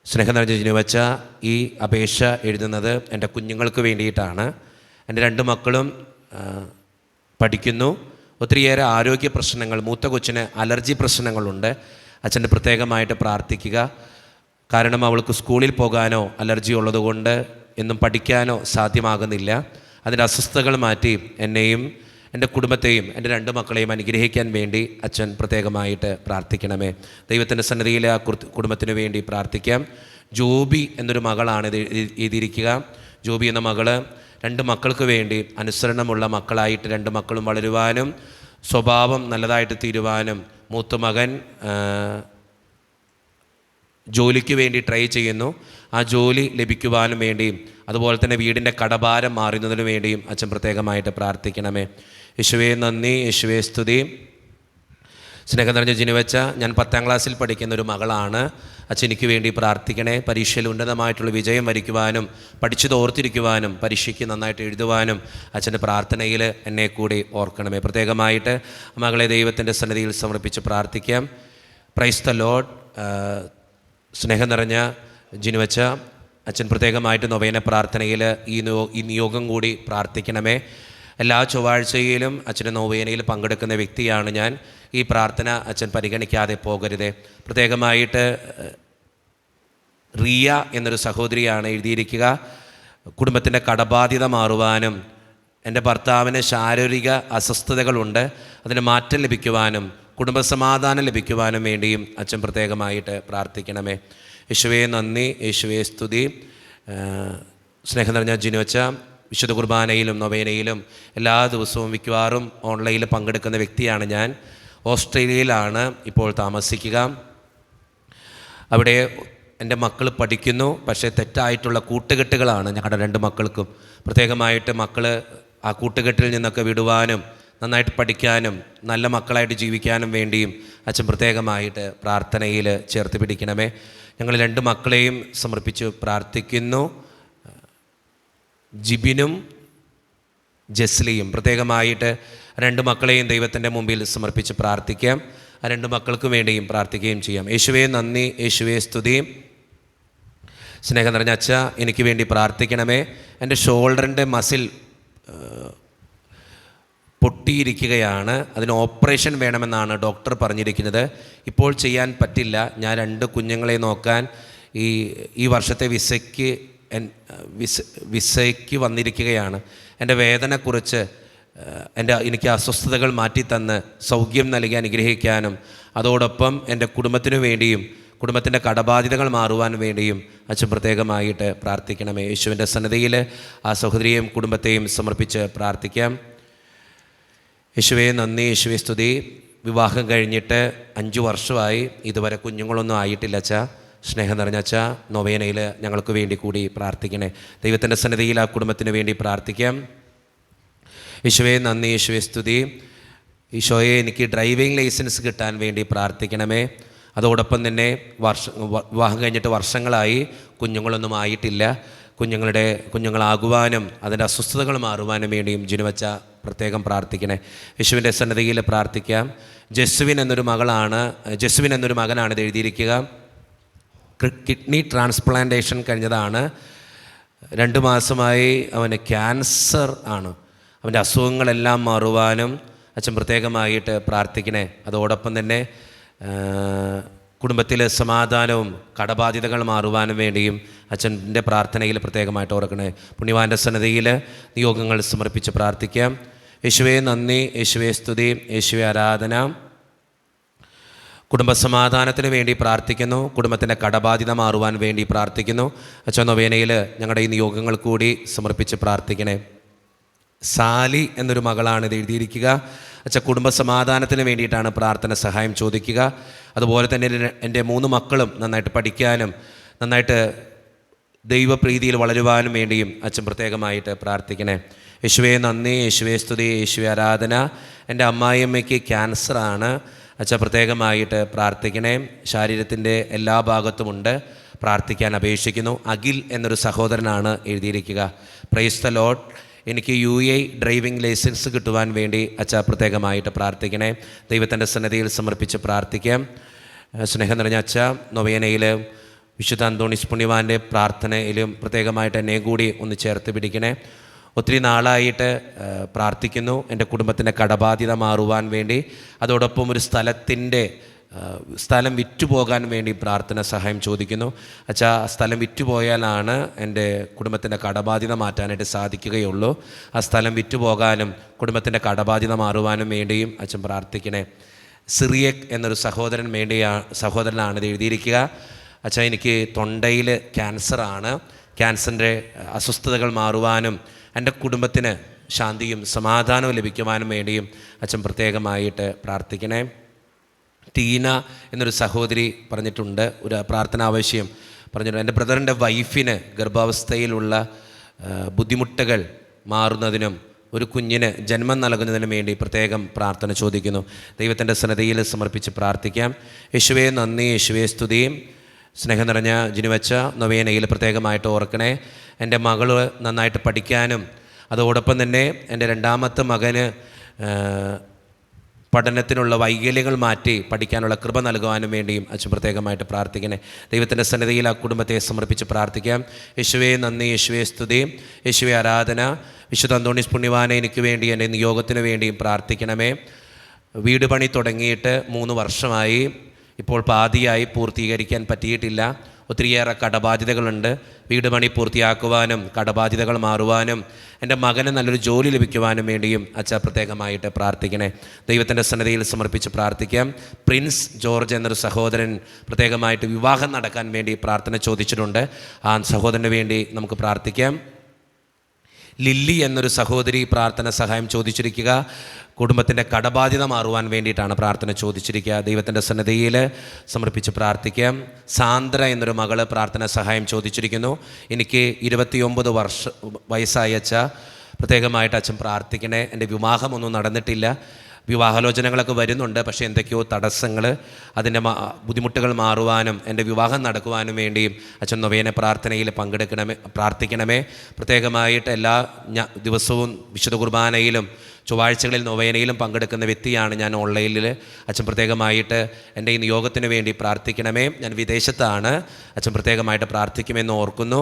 സ്നേഹം നിറഞ്ഞ ജിനുവച്ച ഈ അപേക്ഷ എഴുതുന്നത് എൻ്റെ കുഞ്ഞുങ്ങൾക്ക് വേണ്ടിയിട്ടാണ്. എൻ്റെ 2 മക്കളും പഠിക്കുന്നു. ഒത്തിരിയേറെ ആരോഗ്യ പ്രശ്നങ്ങൾ, മൂത്ത കൊച്ചിന് അലർജി പ്രശ്നങ്ങളുണ്ട്. അച്ഛൻ്റെ പ്രത്യേകമായിട്ട് പ്രാർത്ഥിക്കുക. കാരണം അവൾക്ക് സ്കൂളിൽ പോകാനോ അലർജി ഉള്ളതുകൊണ്ട് എന്നും പഠിക്കാനോ സാധ്യമാകുന്നില്ല. അതിൻ്റെ അസ്വസ്ഥതകൾ മാറ്റി എന്നെയും എൻ്റെ കുടുംബത്തെയും എൻ്റെ 2 മക്കളെയും അനുഗ്രഹിക്കാൻ വേണ്ടി അച്ഛൻ പ്രത്യേകമായിട്ട് പ്രാർത്ഥിക്കണമേ. ദൈവത്തിൻ്റെ സന്നിധിയിൽ ആ കുടുംബത്തിന് വേണ്ടി പ്രാർത്ഥിക്കാം. ജോബി എന്നൊരു മകളാണ് ഇത് എഴുതിയിരിക്കുക. ജോബി എന്ന മകള് 2 മക്കൾക്ക് വേണ്ടി അനുസരണമുള്ള മക്കളായിട്ട് 2 മക്കളും വളരുവാനും സ്വഭാവം നല്ലതായിട്ട് തീരുവാനും, മൂത്ത മകൻ ജോലിക്ക് വേണ്ടി ട്രൈ ചെയ്യുന്നു, ആ ജോലി ലഭിക്കുവാനും വേണ്ടിയും അതുപോലെ തന്നെ വീടിൻ്റെ കടഭാരം മാറുന്നതിനു വേണ്ടിയും അച്ഛൻ പ്രത്യേകമായിട്ട് പ്രാർത്ഥിക്കണമേ. യേശുവേ നന്ദി, യേശുവേ സ്തുതി. സ്നേഹം നിറഞ്ഞ ജിനുവച്ച, ഞാൻ 10ാം ക്ലാസ്സിൽ പഠിക്കുന്ന ഒരു മകളാണ്. അച്ഛൻ എനിക്ക് വേണ്ടി പ്രാർത്ഥിക്കണേ. പരീക്ഷയിൽ ഉന്നതമായിട്ടുള്ള വിജയം വരിക്കുവാനും പഠിച്ചത് ഓർത്തിരിക്കുവാനും പരീക്ഷയ്ക്ക് നന്നായിട്ട് എഴുതുവാനും അച്ഛൻ്റെ പ്രാർത്ഥനയിൽ എന്നെ കൂടി ഓർക്കണമേ. പ്രത്യേകമായിട്ട് മകളെ ദൈവത്തിൻ്റെ സന്നിധിയിൽ സമർപ്പിച്ച് പ്രാർത്ഥിക്കാം. Price the Lord. സ്നേഹം നിറഞ്ഞ ജിനുവച്ച, അച്ഛൻ പ്രത്യേകമായിട്ട് നൊവേന പ്രാർത്ഥനയിൽ ഈ നിയോഗം കൂടി പ്രാർത്ഥിക്കണമേ. എല്ലാ ചൊവ്വാഴ്ചയിലും അച്ഛൻ്റെ നൊവേനയിൽ പങ്കെടുക്കുന്ന വ്യക്തിയാണ് ഞാൻ. ഈ പ്രാർത്ഥന അച്ഛൻ പരിഗണിക്കാതെ പോകരുതേ. പ്രത്യേകമായിട്ട് റിയ എന്നൊരു സഹോദരിയാണ് എഴുതിയിരിക്കുക. കുടുംബത്തിൻ്റെ കടബാധ്യത മാറുവാനും എൻ്റെ ഭർത്താവിന് ശാരീരിക അസ്വസ്ഥതകളുണ്ട്, അതിന് മാറ്റം ലഭിക്കുവാനും കുടുംബസമാധാനം ലഭിക്കുവാനും വേണ്ടിയും അച്ഛൻ പ്രത്യേകമായിട്ട് പ്രാർത്ഥിക്കണമേ. യേശുവേ നന്ദി, യേശുവേ സ്തുതി. സ്നേഹം നിറഞ്ഞ ജിനുവച്ച, വിശുദ്ധ കുർബാനയിലും നൊവേനയിലും എല്ലാ ദിവസവും മിക്കവാറും ഓൺലൈനിൽ പങ്കെടുക്കുന്ന വ്യക്തിയാണ് ഞാൻ. ഓസ്ട്രേലിയയിലാണ് ഇപ്പോൾ താമസിക്കുക. അവിടെ എൻ്റെ മക്കൾ പഠിക്കുന്നു, പക്ഷേ തെറ്റായിട്ടുള്ള കൂട്ടുകെട്ടുകളാണ് ഞങ്ങളുടെ 2 മക്കൾക്കും. പ്രത്യേകമായിട്ട് മക്കൾ ആ കൂട്ടുകെട്ടിൽ നിന്നൊക്കെ വിടുവാനും നന്നായിട്ട് പഠിക്കാനും നല്ല മക്കളായിട്ട് ജീവിക്കാനും വേണ്ടിയും അച്ഛൻ പ്രത്യേകമായിട്ട് പ്രാർത്ഥനയിൽ ചേർത്ത് പിടിക്കണമേ. ഞങ്ങൾ 2 മക്കളെയും സമർപ്പിച്ച് പ്രാർത്ഥിക്കുന്നു. ജിബിനും ജസ്ലിയും പ്രത്യേകമായിട്ട് 2 മക്കളെയും ദൈവത്തിൻ്റെ മുമ്പിൽ സമർപ്പിച്ച് പ്രാർത്ഥിക്കാം. ആ 2 മക്കൾക്ക് വേണ്ടിയും പ്രാർത്ഥിക്കുകയും ചെയ്യാം. യേശുവേ നന്ദി, യേശുവേ സ്തുതി. സ്നേഹം നിറഞ്ഞ അച്ഛ, എനിക്ക് വേണ്ടി പ്രാർത്ഥിക്കണമേ. എൻ്റെ ഷോൾഡറിൻ്റെ മസിൽ പൊട്ടിയിരിക്കുകയാണ്, അതിന് ഓപ്പറേഷൻ വേണമെന്നാണ് ഡോക്ടർ പറഞ്ഞിരിക്കുന്നത്. ഇപ്പോൾ ചെയ്യാൻ പറ്റില്ല. ഞാൻ 2 കുഞ്ഞുങ്ങളെ നോക്കാൻ ഈ വർഷത്തെ വിസയ്ക്ക് വന്നിരിക്കുകയാണ്. എൻ്റെ വേദനക്കുറിച്ച് എനിക്ക് അസ്വസ്ഥതകൾ മാറ്റിത്തന്ന് സൗഖ്യം നൽകി അനുഗ്രഹിക്കാനും അതോടൊപ്പം എൻ്റെ കുടുംബത്തിനു വേണ്ടിയും കുടുംബത്തിൻ്റെ കടബാധ്യതകൾ മാറുവാൻ വേണ്ടിയും അച്ഛൻ പ്രത്യേകമായിട്ട് പ്രാർത്ഥിക്കണമേ. യേശുവിൻ്റെ സന്നിധിയിൽ ആ സഹോദരിയെയും കുടുംബത്തെയും സമർപ്പിച്ച് പ്രാർത്ഥിക്കാം. യേശുവേ നന്ദി, യേശുവേ സ്തുതി. വിവാഹം കഴിഞ്ഞിട്ട് 5 വർഷമായി, ഇതുവരെ കുഞ്ഞുങ്ങളൊന്നും ആയിട്ടില്ല അച്ഛാ. സ്നേഹം നിറഞ്ഞ അച്ഛാ, നൊവേനയിൽ ഞങ്ങൾക്ക് വേണ്ടി കൂടി പ്രാർത്ഥിക്കണേ. ദൈവത്തിൻ്റെ സന്നിധിയിൽ ആ കുടുംബത്തിന് വേണ്ടി പ്രാർത്ഥിക്കാം. യേശുവേ നന്ദി, യേശുവേ സ്തുതി. ഈശോയെ, എനിക്ക് ഡ്രൈവിംഗ് ലൈസൻസ് കിട്ടാൻ വേണ്ടി പ്രാർത്ഥിക്കണമേ. അതോടൊപ്പം തന്നെ വിവാഹം കഴിഞ്ഞിട്ട് വർഷങ്ങളായി, കുഞ്ഞുങ്ങളൊന്നും ആയിട്ടില്ല. കുഞ്ഞുങ്ങളാകുവാനും അതിൻ്റെ അസ്വസ്ഥതകൾ മാറുവാനും വേണ്ടിയും ജിനുവച്ച പ്രത്യേകം പ്രാർത്ഥിക്കണേ. യേശുവിൻ്റെ സന്നിധിയിൽ പ്രാർത്ഥിക്കാം. ജസ്വിൻ എന്നൊരു മകനാണ് ഇത് എഴുതിയിരിക്കുക. കിഡ്നി ട്രാൻസ്പ്ലാന്റേഷൻ കഴിഞ്ഞതാണ്. 2 മാസമായി അവന് ക്യാൻസർ ആണ്. അവൻ്റെ അസുഖങ്ങളെല്ലാം മാറുവാനും അച്ഛൻ പ്രത്യേകമായിട്ട് പ്രാർത്ഥിക്കണേ. അതോടൊപ്പം തന്നെ കുടുംബത്തിലെ സമാധാനവും കടബാധ്യതകൾ മാറുവാനും വേണ്ടിയും അച്ഛൻ്റെ പ്രാർത്ഥനയിൽ പ്രത്യേകമായിട്ട് ഓർക്കണേ. പുണ്യവാൻ്റെ സന്നിധിയിൽ നിയോഗങ്ങൾ സമർപ്പിച്ച് പ്രാർത്ഥിക്കാം. യേശുവേ നന്ദി, യേശുവേ സ്തുതി, യേശുവേ ആരാധന. കുടുംബസമാധാനത്തിന് വേണ്ടി പ്രാർത്ഥിക്കുന്നു. കുടുംബത്തിൻ്റെ കടബാധ്യത മാറുവാൻ വേണ്ടി പ്രാർത്ഥിക്കുന്നു. അച്ഛൻ നൊവേനയിൽ ഞങ്ങളുടെ ഈ നിയോഗങ്ങൾ കൂടി സമർപ്പിച്ച് പ്രാർത്ഥിക്കണേ. സാലി എന്നൊരു മകളാണ് ഇത് എഴുതിയിരിക്കുക. അച്ഛൻ കുടുംബസമാധാനത്തിന് വേണ്ടിയിട്ടാണ് പ്രാർത്ഥന സഹായം ചോദിക്കുക. അതുപോലെ തന്നെ എൻ്റെ 3 മക്കളും നന്നായിട്ട് പഠിക്കാനും നന്നായിട്ട് ദൈവപ്രീതിയിൽ വളരുവാനും വേണ്ടിയും അച്ഛൻ പ്രത്യേകമായിട്ട് പ്രാർത്ഥിക്കണേ. യേശുവേ നന്ദി, യേശുവേ സ്തുതി, യേശുവേ ആരാധന. എൻ്റെ അമ്മായിയമ്മയ്ക്ക് ക്യാൻസറാണ്. അച്ഛൻ പ്രത്യേകമായിട്ട് പ്രാർത്ഥിക്കണേ. ശരീരത്തിൻ്റെ എല്ലാ ഭാഗത്തുമുണ്ട്, പ്രാർത്ഥിക്കാൻ അപേക്ഷിക്കുന്നു. അഖിൽ എന്നൊരു സഹോദരനാണ് എഴുതിയിരിക്കുക. Praise the lord. എനിക്ക് UA ഡ്രൈവിംഗ് ലൈസൻസ് കിട്ടുവാൻ വേണ്ടി അച്ഛാ പ്രത്യേകമായിട്ട് പ്രാർത്ഥിക്കണേ. ദൈവത്തിൻ്റെ സന്നിധിയിൽ സമർപ്പിച്ച് പ്രാർത്ഥിക്കാം. സ്നേഹം നിറഞ്ഞ അച്ഛാ, നൊവേനയിൽ വിശുദ്ധ അന്തോണീസ് പുണ്യവാൻ്റെ പ്രാർത്ഥനയിലും പ്രത്യേകമായിട്ട് എന്നെ കൂടി ഒന്ന് ചേർത്ത് പിടിക്കണേ. ഒത്തിരി നാളായിട്ട് പ്രാർത്ഥിക്കുന്നു എൻ്റെ കുടുംബത്തിൻ്റെ കടബാധ്യത മാറുവാൻ വേണ്ടി. അതോടൊപ്പം ഒരു സ്ഥലത്തിൻ്റെ സ്ഥലം വിറ്റുപോകാൻ വേണ്ടി പ്രാർത്ഥന സഹായം ചോദിക്കുന്നു. അച്ഛാ, സ്ഥലം വിറ്റുപോയാലാണ് എൻ്റെ കുടുംബത്തിൻ്റെ കടബാധ്യത മാറ്റാനായിട്ട് സാധിക്കുകയുള്ളൂ. ആ സ്ഥലം വിറ്റുപോകാനും കുടുംബത്തിൻ്റെ കടബാധ്യത മാറുവാനും വേണ്ടിയും അച്ഛൻ പ്രാർത്ഥിക്കണേ. സിറിയക് എന്നൊരു സഹോദരനാണ് ഇത് എഴുതിയിരിക്കുക. അച്ഛാ, എനിക്ക് തൊണ്ടയിൽ ക്യാൻസറാണ്. ക്യാൻസറിൻ്റെ അസ്വസ്ഥതകൾ മാറുവാനും എൻ്റെ കുടുംബത്തിന് ശാന്തിയും സമാധാനവും ലഭിക്കുവാനും വേണ്ടിയും അച്ഛൻ പ്രത്യേകമായിട്ട് പ്രാർത്ഥിക്കണേ. ടീന എന്നൊരു സഹോദരി പറഞ്ഞിട്ടുണ്ട്, ഒരു പ്രാർത്ഥന ആവശ്യം പറഞ്ഞിട്ടുണ്ട്. എൻ്റെ ബ്രദറിൻ്റെ വൈഫിന് ഗർഭാവസ്ഥയിലുള്ള ബുദ്ധിമുട്ടുകൾ മാറുന്നതിനും ഒരു കുഞ്ഞിന് ജന്മം നൽകുന്നതിനും വേണ്ടി പ്രത്യേകം പ്രാർത്ഥന ചോദിക്കുന്നു. ദൈവത്തിൻ്റെ സന്നിധിയിൽ സമർപ്പിച്ച് പ്രാർത്ഥിക്കാം. യേശുവേ നന്ദി, യേശുവേ സ്തുതിയും. സ്നേഹം നിറഞ്ഞ ജിനുവച്ച നൊവേനയിൽ പ്രത്യേകമായിട്ട് ഓർക്കണേ. എൻ്റെ മകൾ നന്നായിട്ട് പഠിക്കാനും അതോടൊപ്പം തന്നെ എൻ്റെ രണ്ടാമത്തെ മകന് പഠനത്തിനുള്ള വൈകല്യങ്ങൾ മാറ്റി പഠിക്കാനുള്ള കൃപ നൽകുവാനും വേണ്ടിയും അച്ഛൻ പ്രത്യേകമായിട്ട് പ്രാർത്ഥിക്കണേ. ദൈവത്തിൻ്റെ സന്നിധിയിൽ ആ കുടുംബത്തെ സമർപ്പിച്ച് പ്രാർത്ഥിക്കാം. യേശുവേ നന്ദി, യേശുവേ സ്തുതി, യേശുവേ ആരാധന. വിശുദ്ധ അന്തോണീസ് പുണ്യവാനെ എനിക്ക് വേണ്ടി എൻ്റെ നിയോഗത്തിന് വേണ്ടിയും പ്രാർത്ഥിക്കണമേ. വീട് പണി തുടങ്ങിയിട്ട് 3 വർഷമായി, ഇപ്പോൾ പാതിയായി പൂർത്തീകരിക്കാൻ പറ്റിയിട്ടില്ല. ഒത്തിരിയേറെ കടബാധ്യതകളുണ്ട്. വീട് പണി പൂർത്തിയാക്കുവാനും കടബാധ്യതകൾ മാറുവാനും എൻ്റെ മകന് നല്ലൊരു ജോലി ലഭിക്കുവാനും വേണ്ടിയും അച്ഛാ പ്രത്യേകമായിട്ട് പ്രാർത്ഥിക്കണേ. ദൈവത്തിൻ്റെ സന്നിധിയിൽ സമർപ്പിച്ച് പ്രാർത്ഥിക്കാം. പ്രിൻസ് ജോർജ് എന്നൊരു സഹോദരൻ പ്രത്യേകമായിട്ട് വിവാഹം നടക്കാൻ വേണ്ടി പ്രാർത്ഥന ചോദിച്ചിട്ടുണ്ട്. ആ സഹോദരന് വേണ്ടി നമുക്ക് പ്രാർത്ഥിക്കാം. ലില്ലി എന്നൊരു സഹോദരി പ്രാർത്ഥന സഹായം ചോദിച്ചിരിക്കുക. കുടുംബത്തിൻ്റെ കടബാധ്യത മാറുവാൻ വേണ്ടിയിട്ടാണ് പ്രാർത്ഥന ചോദിച്ചിരിക്കുക. ദൈവത്തിൻ്റെ സന്നിധിയിൽ സമർപ്പിച്ച് പ്രാർത്ഥിക്കാം. സാന്ദ്ര എന്നൊരു മകള് പ്രാർത്ഥന സഹായം ചോദിച്ചിരിക്കുന്നു. എനിക്ക് 29 വയസ്സായ അച്ഛ, പ്രത്യേകമായിട്ട് അച്ഛൻ പ്രാർത്ഥിക്കണേ. എൻ്റെ വിവാഹമൊന്നും നടന്നിട്ടില്ല. വിവാഹാലോചനകളൊക്കെ വരുന്നുണ്ട്, പക്ഷേ എന്തൊക്കെയോ തടസ്സങ്ങൾ, അതിൻ്റെ ബുദ്ധിമുട്ടുകൾ മാറുവാനും എൻ്റെ വിവാഹം നടക്കുവാനും വേണ്ടിയും അച്ഛൻ നൊവേന പ്രാർത്ഥനയിൽ പ്രാർത്ഥിക്കണമേ. പ്രത്യേകമായിട്ട് എല്ലാ ദിവസവും വിശുദ്ധ കുർബാനയിലും ചൊവ്വാഴ്ചകളിൽ നൊവേനയിലും പങ്കെടുക്കുന്ന വ്യക്തിയാണ് ഞാൻ. ഓൺലൈനിൽ അച്ഛൻ പ്രത്യേകമായിട്ട് എൻ്റെ ഈ നിയോഗത്തിന് വേണ്ടി പ്രാർത്ഥിക്കണമേ. ഞാൻ വിദേശത്താണ്. അച്ഛൻ പ്രത്യേകമായിട്ട് പ്രാർത്ഥിക്കുമെന്ന് ഓർക്കുന്നു.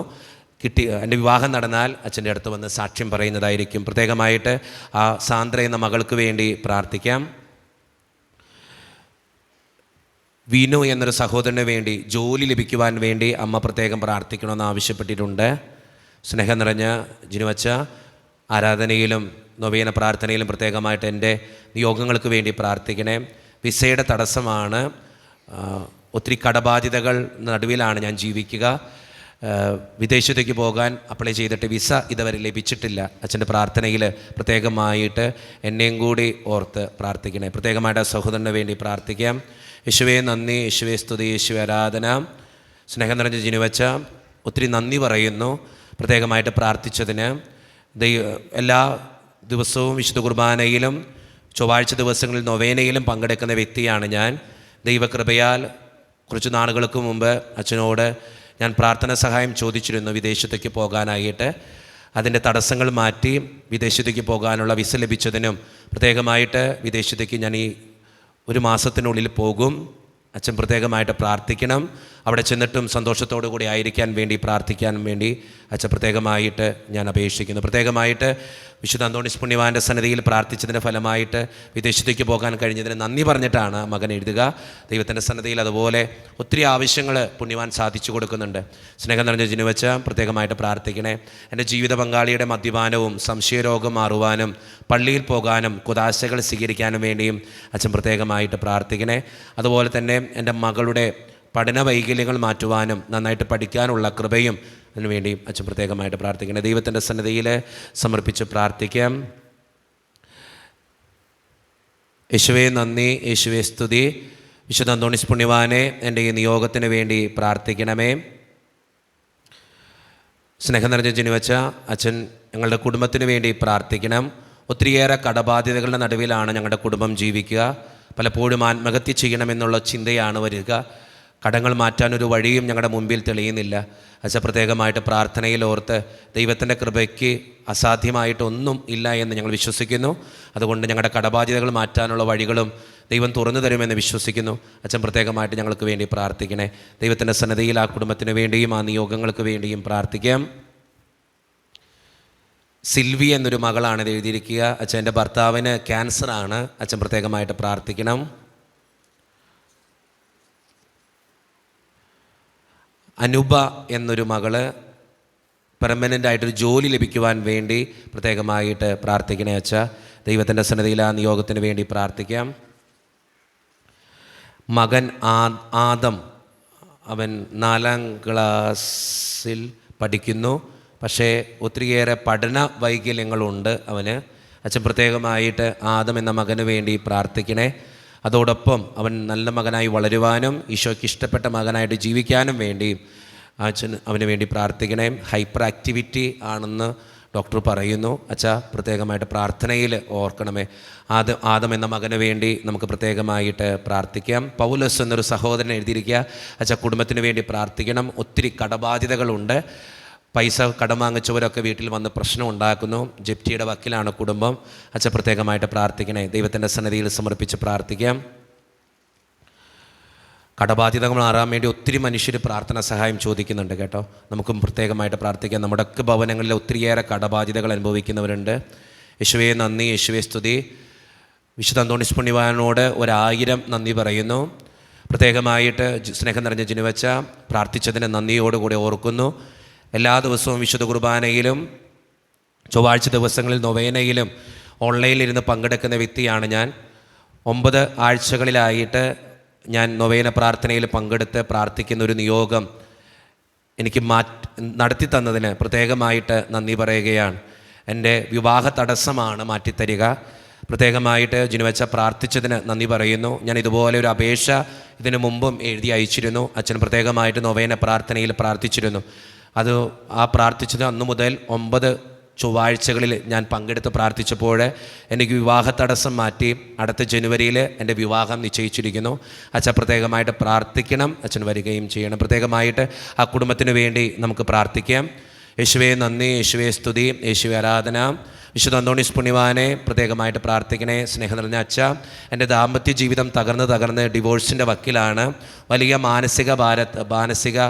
എൻ്റെ വിവാഹം നടന്നാൽ അച്ഛൻ്റെ അടുത്ത് വന്ന് സാക്ഷ്യം പറയുന്നതായിരിക്കും. പ്രത്യേകമായിട്ട് ആ സാന്ദ്ര എന്ന മകൾക്ക് വേണ്ടി പ്രാർത്ഥിക്കാം. വിനു എന്നൊരു സഹോദരന് വേണ്ടി ജോലി ലഭിക്കുവാൻ വേണ്ടി അമ്മ പ്രത്യേകം പ്രാർത്ഥിക്കണമെന്ന് ആവശ്യപ്പെട്ടിട്ടുണ്ട്. സ്നേഹം നിറഞ്ഞ ജിനുവച്ച, ആരാധനയിലും നൊവേന പ്രാർത്ഥനയിലും പ്രത്യേകമായിട്ട് എൻ്റെ നിയോഗങ്ങൾക്ക് വേണ്ടി പ്രാർത്ഥിക്കണേ. വിസയുടെ തടസ്സമാണ്. ഒത്തിരി കടബാധ്യതകൾ നടുവിലാണ് ഞാൻ ജീവിക്കുക. വിദേശത്തേക്ക് പോകാൻ അപ്ലൈ ചെയ്തിട്ട് വിസ ഇതുവരെ ലഭിച്ചിട്ടില്ല. അച്ഛൻ്റെ പ്രാർത്ഥനയിൽ പ്രത്യേകമായിട്ട് എന്നെയും കൂടി ഓർത്ത് പ്രാർത്ഥിക്കണേ. പ്രത്യേകമായിട്ട് ആ സഹോദരന് വേണ്ടി പ്രാർത്ഥിക്കാം. യേശുവേ നന്ദി, യേശുവേ സ്തുതി, യേശുവേ ആരാധന. സ്നേഹം നിറഞ്ഞ ജിനുവച്ച, ഒത്തിരി നന്ദി പറയുന്നു പ്രത്യേകമായിട്ട് പ്രാർത്ഥിച്ചതിന്. എല്ലാ ദിവസവും വിശുദ്ധ കുർബാനയിലും ചൊവ്വാഴ്ച ദിവസങ്ങളിൽ നൊവേനയിലും പങ്കെടുക്കുന്ന വ്യക്തിയാണ് ഞാൻ. ദൈവകൃപയാൽ കുറച്ച് നാളുകൾക്ക് മുമ്പ് അച്ഛനോട് ഞാൻ പ്രാർത്ഥന സഹായം ചോദിച്ചിരുന്നു വിദേശത്തേക്ക് പോകാനായിട്ട്. അതിൻ്റെ തടസ്സങ്ങൾ മാറ്റി വിദേശത്തേക്ക് പോകാനുള്ള വിസ ലഭിച്ചതിനും പ്രത്യേകമായിട്ട് വിദേശത്തേക്ക് ഞാൻ ഈ 1 മാസത്തിനുള്ളിൽ പോകും. അച്ഛൻ പ്രത്യേകമായിട്ട് പ്രാർത്ഥിക്കണം. അവിടെ ചെന്നിട്ടും സന്തോഷത്തോടു കൂടി ആയിരിക്കാൻ വേണ്ടി പ്രാർത്ഥിക്കാൻ വേണ്ടി അച്ഛൻ പ്രത്യേകമായിട്ട് ഞാൻ അപേക്ഷിക്കുന്നു. പ്രത്യേകമായിട്ട് വിശുദ്ധ അന്തോണീസ് പുണ്യവാൻ്റെ സന്നിധിയിൽ പ്രാർത്ഥിച്ചതിൻ്റെ ഫലമായിട്ട് വിദേശത്തേക്ക് പോകാൻ കഴിഞ്ഞതിന് നന്ദി പറഞ്ഞിട്ടാണ് മകൻ എഴുതുക. ദൈവത്തിൻ്റെ സന്നിധിയിൽ അതുപോലെ ഒത്തിരി ആവശ്യങ്ങൾ പുണ്യവാൻ സാധിച്ചു കൊടുക്കുന്നുണ്ട്. സ്നേഹം നിറഞ്ഞ ജിനുവച്ച, പ്രത്യേകമായിട്ട് പ്രാർത്ഥിക്കണേ. എൻ്റെ ജീവിത പങ്കാളിയുടെ മദ്യപാനവും സംശയരോഗം മാറുവാനും പള്ളിയിൽ പോകാനും കുദാശകൾ സ്വീകരിക്കാനും വേണ്ടിയും അച്ഛൻ പ്രത്യേകമായിട്ട് പ്രാർത്ഥിക്കണേ. അതുപോലെ തന്നെ എൻ്റെ മകളുടെ പഠന വൈകല്യങ്ങൾ മാറ്റുവാനും നന്നായിട്ട് പഠിക്കാനുള്ള കൃപയും അതിനുവേണ്ടിയും അച്ഛൻ പ്രത്യേകമായിട്ട് പ്രാർത്ഥിക്കണേ. ദൈവത്തിൻ്റെ സന്നിധിയിൽ സമർപ്പിച്ച് പ്രാർത്ഥിക്കാം. യേശുവേ നന്ദി, യേശുവേ സ്തുതി. വിശുദ്ധ അന്തോണീസ് പുണ്യവാനെ എൻ്റെ ഈ നിയോഗത്തിന് വേണ്ടി പ്രാർത്ഥിക്കണമേ. സ്നേഹം നിറഞ്ഞ ജിനുവച്ച, അച്ഛൻ ഞങ്ങളുടെ കുടുംബത്തിന് വേണ്ടി പ്രാർത്ഥിക്കണം. ഒത്തിരിയേറെ കടബാധ്യതകളുടെ നടുവിലാണ് ഞങ്ങളുടെ കുടുംബം ജീവിക്കുക. പലപ്പോഴും ആത്മഹത്യ ചെയ്യണമെന്നുള്ള ചിന്തയാണ് വരിക. കടങ്ങൾ മാറ്റാനൊരു വഴിയും ഞങ്ങളുടെ മുമ്പിൽ തെളിയുന്നില്ല. അച്ഛൻ പ്രത്യേകമായിട്ട് പ്രാർത്ഥനയിൽ ഓർത്ത് ദൈവത്തിൻ്റെ കൃപയ്ക്ക് അസാധ്യമായിട്ടൊന്നും ഇല്ല എന്ന് ഞങ്ങൾ വിശ്വസിക്കുന്നു. അതുകൊണ്ട് ഞങ്ങളുടെ കടബാധ്യതകൾ മാറ്റാനുള്ള വഴികളും ദൈവം തുറന്നു തരുമെന്ന് വിശ്വസിക്കുന്നു. അച്ഛൻ പ്രത്യേകമായിട്ട് ഞങ്ങൾക്ക് വേണ്ടി പ്രാർത്ഥിക്കണേ. ദൈവത്തിൻ്റെ സന്നിധിയിൽ ആ കുടുംബത്തിന് വേണ്ടിയും ആ നിയോഗങ്ങൾക്ക് വേണ്ടിയും പ്രാർത്ഥിക്കാം. സിൽവി എന്നൊരു മകളാണ് ഇത് എഴുതിയിരിക്കുക. അച്ഛൻ്റെ ഭർത്താവിന് ക്യാൻസറാണ്. അച്ഛൻ പ്രത്യേകമായിട്ട് പ്രാർത്ഥിക്കണം. അനുപ എന്നൊരു മകള് പെർമനൻ്റ് ആയിട്ടൊരു ജോലി ലഭിക്കുവാൻ വേണ്ടി പ്രത്യേകമായിട്ട് പ്രാർത്ഥിക്കണേ അച്ഛ. ദൈവത്തിൻ്റെ സന്നിധിയിൽ ആ നിയോഗത്തിന് വേണ്ടി പ്രാർത്ഥിക്കാം. മകൻ ആദം, അവൻ 4ാം ക്ലാസ്സിൽ പഠിക്കുന്നു. പക്ഷേ ഒത്തിരിയേറെ പഠന വൈകല്യങ്ങളുണ്ട് അവന്. അച്ഛൻ പ്രത്യേകമായിട്ട് ആദം എന്ന മകന് വേണ്ടി പ്രാർത്ഥിക്കണേ. അതോടൊപ്പം അവൻ നല്ല മകനായി വളരുവാനും ഈശോയ്ക്ക് ഇഷ്ടപ്പെട്ട മകനായിട്ട് ജീവിക്കാനും വേണ്ടി അച്ഛൻ അവന് വേണ്ടി പ്രാർത്ഥിക്കണേ. ഹൈപ്പർ ആക്ടിവിറ്റി ആണെന്ന് ഡോക്ടർ പറയുന്നു. അച്ഛാ പ്രത്യേകമായിട്ട് പ്രാർത്ഥനയിൽ ഓർക്കണമേ. ആദം എന്ന മകന് വേണ്ടി നമുക്ക് പ്രത്യേകമായിട്ട് പ്രാർത്ഥിക്കാം. പൗലോസ് എന്നൊരു സഹോദരൻ എഴുതിയിരിക്കുക. അച്ഛാ കുടുംബത്തിന് വേണ്ടി പ്രാർത്ഥിക്കണം. ഒത്തിരി കടബാധ്യതകളുണ്ട്. പൈസ കടം വാങ്ങിച്ചവരൊക്കെ വീട്ടിൽ വന്ന് പ്രശ്നം ഉണ്ടാക്കുന്നു. ജപ്തിയുടെ വക്കിലാണ് കുടുംബം. അച്ഛ പ്രത്യേകമായിട്ട് പ്രാർത്ഥിക്കണേ. ദൈവത്തിൻ്റെ സന്നിധിയിൽ സമർപ്പിച്ച് പ്രാർത്ഥിക്കാം. കടബാധ്യതകൾ മാറാൻ വേണ്ടി ഒത്തിരി മനുഷ്യർ പ്രാർത്ഥന സഹായം ചോദിക്കുന്നുണ്ട് കേട്ടോ. നമുക്കും പ്രത്യേകമായിട്ട് പ്രാർത്ഥിക്കാം. നമ്മുടെയൊക്കെ ഭവനങ്ങളിൽ ഒത്തിരിയേറെ കടബാധ്യതകൾ അനുഭവിക്കുന്നവരുണ്ട്. യേശുവേ നന്ദി, യേശുവേ സ്തുതി. വിശുദ്ധ അന്തോണീസ് പുണ്യവാനോട് 1000 നന്ദി പറയുന്നു. പ്രത്യേകമായിട്ട് സ്നേഹം നിറഞ്ഞ ജിനുവച്ച പ്രാർത്ഥിച്ചതിന് നന്ദിയോടുകൂടി ഓർക്കുന്നു. എല്ലാ ദിവസവും വിശുദ്ധ കുർബാനയിലും ചൊവ്വാഴ്ച ദിവസങ്ങളിൽ നൊവേനയിലും ഓൺലൈനിലിരുന്ന് പങ്കെടുക്കുന്ന വ്യക്തിയാണ് ഞാൻ. 9 ആഴ്ചകളിലായിട്ട് ഞാൻ നൊവേന പ്രാർത്ഥനയിൽ പങ്കെടുത്ത് പ്രാർത്ഥിക്കുന്ന ഒരു നിയോഗം എനിക്ക് നടത്തി തന്നതിന് പ്രത്യേകമായിട്ട് നന്ദി പറയുകയാണ്. എൻ്റെ വിവാഹ തടസ്സമാണ് മാറ്റിത്തരിക. പ്രത്യേകമായിട്ട് ജിനുവച്ച പ്രാർത്ഥിച്ചതിന് നന്ദി പറയുന്നു. ഞാൻ ഇതുപോലെ ഒരു അപേക്ഷ ഇതിനു മുമ്പും എഴുതി അയച്ചിരുന്നു. അച്ഛൻ പ്രത്യേകമായിട്ട് നൊവേന പ്രാർത്ഥനയിൽ പ്രാർത്ഥിച്ചിരുന്നു. ആ പ്രാർത്ഥിച്ചത് അന്നു മുതൽ 9 ചൊവ്വാഴ്ചകളിൽ ഞാൻ പങ്കെടുത്ത് പ്രാർത്ഥിച്ചപ്പോൾ എനിക്ക് വിവാഹ തടസ്സം മാറ്റി അടുത്ത ജനുവരിയിൽ എൻ്റെ വിവാഹം നിശ്ചയിച്ചിരിക്കുന്നു. അച്ഛൻ പ്രത്യേകമായിട്ട് പ്രാർത്ഥിക്കണം. അച്ഛൻ വരികയും ചെയ്യണം. പ്രത്യേകമായിട്ട് ആ കുടുംബത്തിന് വേണ്ടി നമുക്ക് പ്രാർത്ഥിക്കാം. യേശുവേ നന്ദി, യേശുവേ സ്തുതി, യേശുവേ ആരാധന. വിശുദ്ധ അന്തോണീസ് പുണ്യവാനെ പ്രത്യേകമായിട്ട് പ്രാർത്ഥിക്കണേ. സ്നേഹം നിറഞ്ഞ അച്ഛ, എൻ്റെ ദാമ്പത്യ ജീവിതം തകർന്ന് ഡിവോഴ്സിൻ്റെ വക്കിലാണ്. വലിയ മാനസിക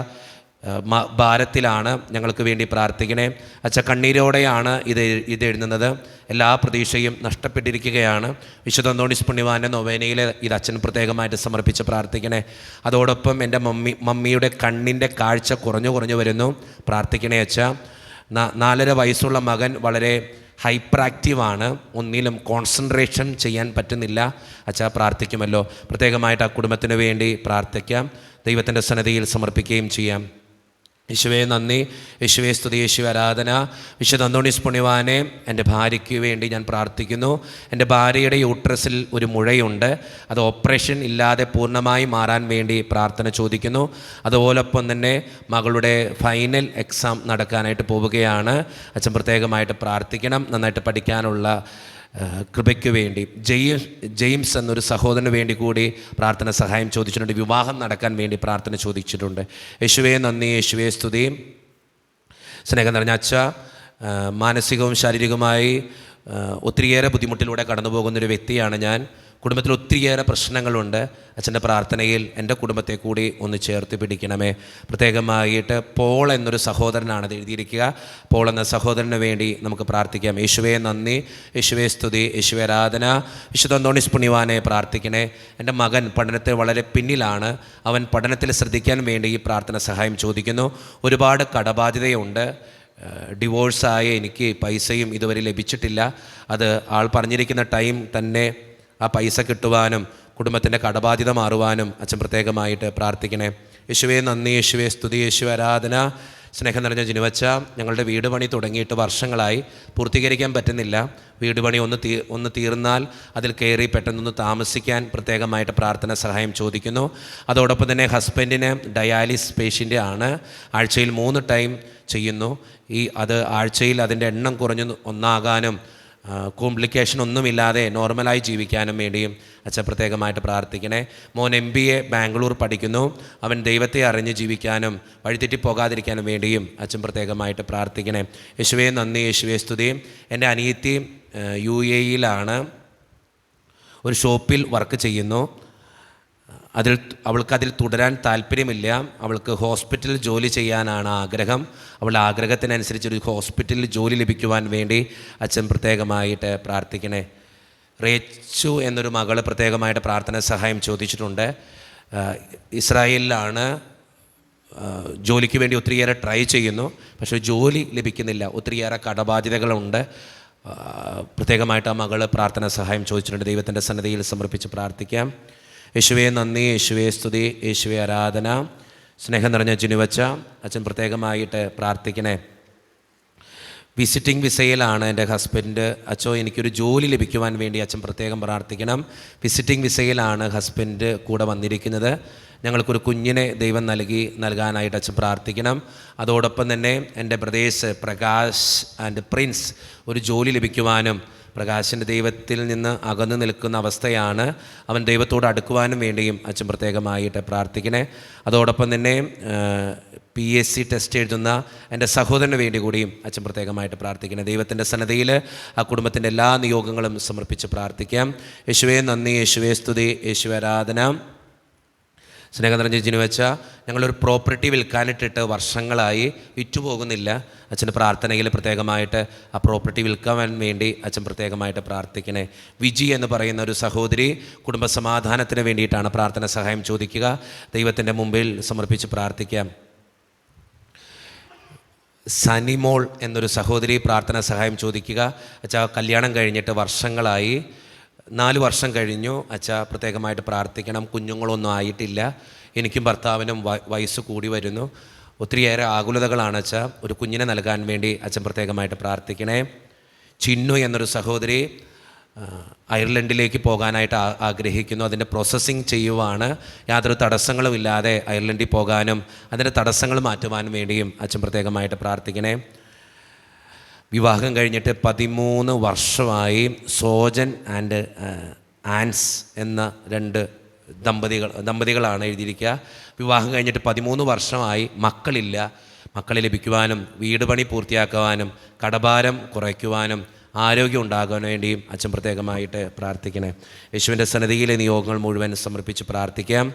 ഭാരത്തിലാണ്. ഞങ്ങൾക്ക് വേണ്ടി പ്രാർത്ഥിക്കണേ അച്ഛ. കണ്ണീരോടെയാണ് ഇത് എഴുതുന്നത്. എല്ലാ പ്രതീക്ഷയും നഷ്ടപ്പെട്ടിരിക്കുകയാണ്. വിശുദ്ധ അന്തോണീസ് പുണ്യവാൻ്റെ നൊവേനയിൽ ഇത് അച്ഛൻ പ്രത്യേകമായിട്ട് സമർപ്പിച്ച് പ്രാർത്ഥിക്കണേ. അതോടൊപ്പം എൻ്റെ മമ്മിയുടെ കണ്ണിൻ്റെ കാഴ്ച കുറഞ്ഞു വരുന്നു. പ്രാർത്ഥിക്കണേ അച്ഛ. 4.5 വയസ്സുള്ള മകൻ വളരെ ഹൈപ്പർ ആക്റ്റീവാണ്. ഒന്നിലും കോൺസെൻട്രേഷൻ ചെയ്യാൻ പറ്റുന്നില്ല. അച്ഛാ പ്രാർത്ഥിക്കുമല്ലോ. പ്രത്യേകമായിട്ട് ആ കുടുംബത്തിന് വേണ്ടി പ്രാർത്ഥിക്കാം. ദൈവത്തിൻ്റെ സന്നിധിയിൽ സമർപ്പിക്കുകയും ചെയ്യാം. യേശുവേ നന്ദി, യേശുവേ സ്തുതി, യേശുവേ ആരാധന. വിശുദ്ധ അന്തോണീസ് പുണ്യവാനെ എൻ്റെ ഭാര്യയ്ക്ക് വേണ്ടി ഞാൻ പ്രാർത്ഥിക്കുന്നു. എൻ്റെ ഭാര്യയുടെ യൂട്രസിൽ ഒരു മുഴയുണ്ട്. അത് ഓപ്പറേഷൻ ഇല്ലാതെ പൂർണ്ണമായി മാറാൻ വേണ്ടി പ്രാർത്ഥന ചോദിക്കുന്നു. അതുപോലൊപ്പം തന്നെ മകളുടെ ഫൈനൽ എക്സാം നടക്കാനായിട്ട് പോവുകയാണ്. അച്ഛൻ പ്രത്യേകമായിട്ട് പ്രാർത്ഥിക്കണം. നന്നായിട്ട് പഠിക്കാനുള്ള കൃപയ്ക്ക് വേണ്ടി. ജെയിംസ് എന്നൊരു സഹോദരന് വേണ്ടി കൂടി പ്രാർത്ഥന സഹായം ചോദിച്ചിട്ടുണ്ട്. വിവാഹം നടക്കാൻ വേണ്ടി പ്രാർത്ഥന ചോദിച്ചിട്ടുണ്ട്. യേശുവേ നന്ദി, യേശുവേ സ്തുതി. സ്നേഹം നിറഞ്ഞ അച്ഛ, മാനസികവും ശാരീരികവുമായി ഒത്തിരിയേറെ ബുദ്ധിമുട്ടിലൂടെ കടന്നു പോകുന്നൊരു വ്യക്തിയാണ് ഞാൻ. കുടുംബത്തിൽ ഒത്തിരിയേറെ പ്രശ്നങ്ങളുണ്ട്. അച്ഛൻ്റെ പ്രാർത്ഥനയിൽ എൻ്റെ കുടുംബത്തെ കൂടി ഒന്ന് ചേർത്ത് പിടിക്കണമേ. പ്രത്യേകമായിട്ട് പോൾ എന്നൊരു സഹോദരനാണ് എഴുതിയിരിക്കുക. പോൾ എന്ന സഹോദരന് വേണ്ടി നമുക്ക് പ്രാർത്ഥിക്കാം. യേശുവേ നന്ദി, യേശുവേ സ്തുതി, യേശുവേ ആരാധന. വിശുദ്ധ അന്തോണീസ് പുണ്യവാനെ പ്രാർത്ഥിക്കണേ. എൻ്റെ മകൻ പഠനത്തിൽ വളരെ പിന്നിലാണ്. അവൻ പഠനത്തിൽ ശ്രദ്ധിക്കാൻ വേണ്ടി ഈ പ്രാർത്ഥന സഹായം ചോദിക്കുന്നു. ഒരുപാട് കടബാധ്യതയുണ്ട്. ഡിവോഴ്സായ എനിക്ക് പൈസയും ഇതുവരെ ലഭിച്ചിട്ടില്ല. അത് ആൾ പറഞ്ഞിരിക്കുന്ന ടൈം തന്നെ ആ പൈസ കിട്ടുവാനും കുടുംബത്തിൻ്റെ കടബാധ്യത മാറുവാനും അച്ഛൻ പ്രത്യേകമായിട്ട് പ്രാർത്ഥിക്കണേ. യേശുവേ നന്ദി, യേശുവേ സ്തുതി, യേശുവേ ആരാധന. സ്നേഹം നിറഞ്ഞ ജിനുവച്ച, ഞങ്ങളുടെ വീട് പണി തുടങ്ങിയിട്ട് വർഷങ്ങളായി, പൂർത്തീകരിക്കാൻ പറ്റുന്നില്ല. വീട് പണി ഒന്ന് തീർന്നാൽ അതിൽ കയറി പെട്ടെന്നൊന്ന് താമസിക്കാൻ പ്രത്യേകമായിട്ട് പ്രാർത്ഥന സഹായം ചോദിക്കുന്നു. അതോടൊപ്പം തന്നെ ഹസ്ബൻഡിന് ഡയാലിസിസ് പേഷ്യൻ്റ് ആണ്. ആഴ്ചയിൽ 3 ടൈം ചെയ്യുന്നു. അത് ആഴ്ചയിൽ അതിൻ്റെ എണ്ണം കുറഞ്ഞ് 1 കോംപ്ലിക്കേഷൻ ഒന്നുമില്ലാതെ നോർമലായി ജീവിക്കാനും വേണ്ടിയും അച്ഛൻ പ്രത്യേകമായിട്ട് പ്രാർത്ഥിക്കണേ. മോൻ MBA ബാംഗ്ലൂർ പഠിക്കുന്നു. അവൻ ദൈവത്തെ അറിഞ്ഞ് ജീവിക്കാനും വഴിതെറ്റി പോകാതിരിക്കാനും വേണ്ടിയും അച്ഛൻ പ്രത്യേകമായിട്ട് പ്രാർത്ഥിക്കണേ. യേശുവേ നന്ദി, യേശുവേ സ്തുതി. എൻ്റെ അനിയത്തി UAE ഒരു ഷോപ്പിൽ വർക്ക് ചെയ്യുന്നു. അവൾക്കതിൽ തുടരാൻ താല്പര്യമില്ല. അവൾക്ക് ഹോസ്പിറ്റലിൽ ജോലി ചെയ്യാനാണ് ആഗ്രഹം. അവളുടെ ആഗ്രഹത്തിനനുസരിച്ച് ഒരു ഹോസ്പിറ്റലിൽ ജോലി ലഭിക്കുവാൻ വേണ്ടി അച്ഛൻ പ്രത്യേകമായിട്ട് പ്രാർത്ഥിക്കണേ. റേച്ചു എന്നൊരു മകൾ പ്രത്യേകമായിട്ട് പ്രാർത്ഥന സഹായം ചോദിച്ചിട്ടുണ്ട്. ഇസ്രായേലിലാണ് ജോലിക്ക് വേണ്ടി ഒത്തിരിയേറെ ട്രൈ ചെയ്യുന്നു, പക്ഷേ ജോലി ലഭിക്കുന്നില്ല. ഒത്തിരിയേറെ കടബാധ്യതകളുണ്ട്. പ്രത്യേകമായിട്ട് ആ മകൾ പ്രാർത്ഥന സഹായം ചോദിച്ചിട്ടുണ്ട്. ദൈവത്തിൻ്റെ സന്നിധിയിൽ സമർപ്പിച്ച് പ്രാർത്ഥിക്കാം. യേശുവേ നന്ദി, യേശുവേ സ്തുതി, യേശുവേ ആരാധന. സ്നേഹം നിറഞ്ഞ ജിനുവച്ച അച്ഛൻ പ്രത്യേകമായിട്ട് പ്രാർത്ഥിക്കണേ. വിസിറ്റിംഗ് വിസയിലാണ് എൻ്റെ ഹസ്ബൻഡ്. അച്ഛോ എനിക്കൊരു ജോലി ലഭിക്കുവാൻ വേണ്ടി അച്ഛൻ പ്രത്യേകം പ്രാർത്ഥിക്കണം. വിസിറ്റിംഗ് വിസയിലാണ് ഹസ്ബൻഡ് കൂടെ വന്നിരിക്കുന്നത്. ഞങ്ങൾക്കൊരു കുഞ്ഞിനെ ദൈവം നൽകാനായിട്ട് അച്ഛൻ പ്രാർത്ഥിക്കണം. അതോടൊപ്പം തന്നെ എൻ്റെ ബ്രദേഴ്സ് പ്രകാശ് ആൻഡ് പ്രിൻസ് ഒരു ജോലി ലഭിക്കുവാനും, പ്രകാശിൻ്റെ ദൈവത്തിൽ നിന്ന് അകന്നു നിൽക്കുന്ന അവസ്ഥയാണ്, അവൻ ദൈവത്തോട് അടുക്കുവാനും വേണ്ടിയും അച്ഛൻ പ്രത്യേകമായിട്ട് പ്രാർത്ഥിക്കണേ. അതോടൊപ്പം തന്നെ PSC ടെസ്റ്റ് എഴുതുന്ന എൻ്റെ സഹോദരന് വേണ്ടി കൂടിയും അച്ഛൻ പ്രത്യേകമായിട്ട് പ്രാർത്ഥിക്കണം. ദൈവത്തിൻ്റെ സന്നിധിയിൽ ആ കുടുംബത്തിൻ്റെ എല്ലാ നിയോഗങ്ങളും സമർപ്പിച്ച് പ്രാർത്ഥിക്കാം. യേശുവേ നന്ദി, യേശുവേ സ്തുതി, യേശുവേ ആരാധന. സ്നേഹം നിറഞ്ഞ ജിനുവച്ച ഞങ്ങളൊരു പ്രോപ്പർട്ടി വിൽക്കാനിട്ടിട്ട് വർഷങ്ങളായി വിറ്റുപോകുന്നില്ല. അച്ഛൻ്റെ പ്രാർത്ഥനയിൽ പ്രത്യേകമായിട്ട് ആ പ്രോപ്പർട്ടി വിൽക്കാൻ വേണ്ടി അച്ഛൻ പ്രത്യേകമായിട്ട് പ്രാർത്ഥിക്കണേ. വിജി എന്ന് പറയുന്ന ഒരു സഹോദരി കുടുംബസമാധാനത്തിന് വേണ്ടിയിട്ടാണ് പ്രാർത്ഥന സഹായം ചോദിക്കുക. ദൈവത്തിൻ്റെ മുമ്പിൽ സമർപ്പിച്ച് പ്രാർത്ഥിക്കാം. സനിമോൾ എന്നൊരു സഹോദരി പ്രാർത്ഥന സഹായം ചോദിക്കുക. അച്ഛാ കല്യാണം കഴിഞ്ഞിട്ട് വർഷങ്ങളായി, 4 വർഷം കഴിഞ്ഞു. അച്ഛാ പ്രത്യേകമായിട്ട് പ്രാർത്ഥിക്കണം. കുഞ്ഞുങ്ങളൊന്നും ആയിട്ടില്ല. എനിക്കും ഭർത്താവിനും വയസ്സ് കൂടി വരുന്നു. ഒത്തിരിയേറെ ആകുലതകളാണ് അച്ഛാ. ഒരു കുഞ്ഞിനെ നൽകാൻ വേണ്ടി അച്ഛൻ പ്രത്യേകമായിട്ട് പ്രാർത്ഥിക്കണേ. ചിന്നു എന്നൊരു സഹോദരി അയർലൻഡിലേക്ക് പോകാനായിട്ട് ആഗ്രഹിക്കുന്നു. അതിൻ്റെ പ്രോസസ്സിങ് ചെയ്യുവാണ്. യാതൊരു തടസ്സങ്ങളും ഇല്ലാതെ അയർലൻഡിൽ പോകാനും അതിൻ്റെ തടസ്സങ്ങൾ മാറ്റുവാനും വേണ്ടിയും അച്ഛൻ പ്രത്യേകമായിട്ട് പ്രാർത്ഥിക്കണേ. വിവാഹം കഴിഞ്ഞിട്ട് 13 വർഷമായി. സോജൻ ആൻഡ് ആൻസ് എന്ന 2 ദമ്പതികളാണ് എഴുതിയിരിക്കുക. വിവാഹം കഴിഞ്ഞിട്ട് 13 വർഷമായി. മക്കളില്ല. മക്കളെ ലഭിക്കുവാനും വീട് പണി പൂർത്തിയാക്കുവാനും കടഭാരം കുറയ്ക്കുവാനും ആരോഗ്യം ഉണ്ടാകാൻ വേണ്ടിയും അച്ഛൻ പ്രത്യേകമായിട്ട് പ്രാർത്ഥിക്കണേ. യേശുവിൻ്റെ സന്നിധിയിലെ നിയോഗങ്ങൾ മുഴുവൻ സമർപ്പിച്ച് പ്രാർത്ഥിക്കാം.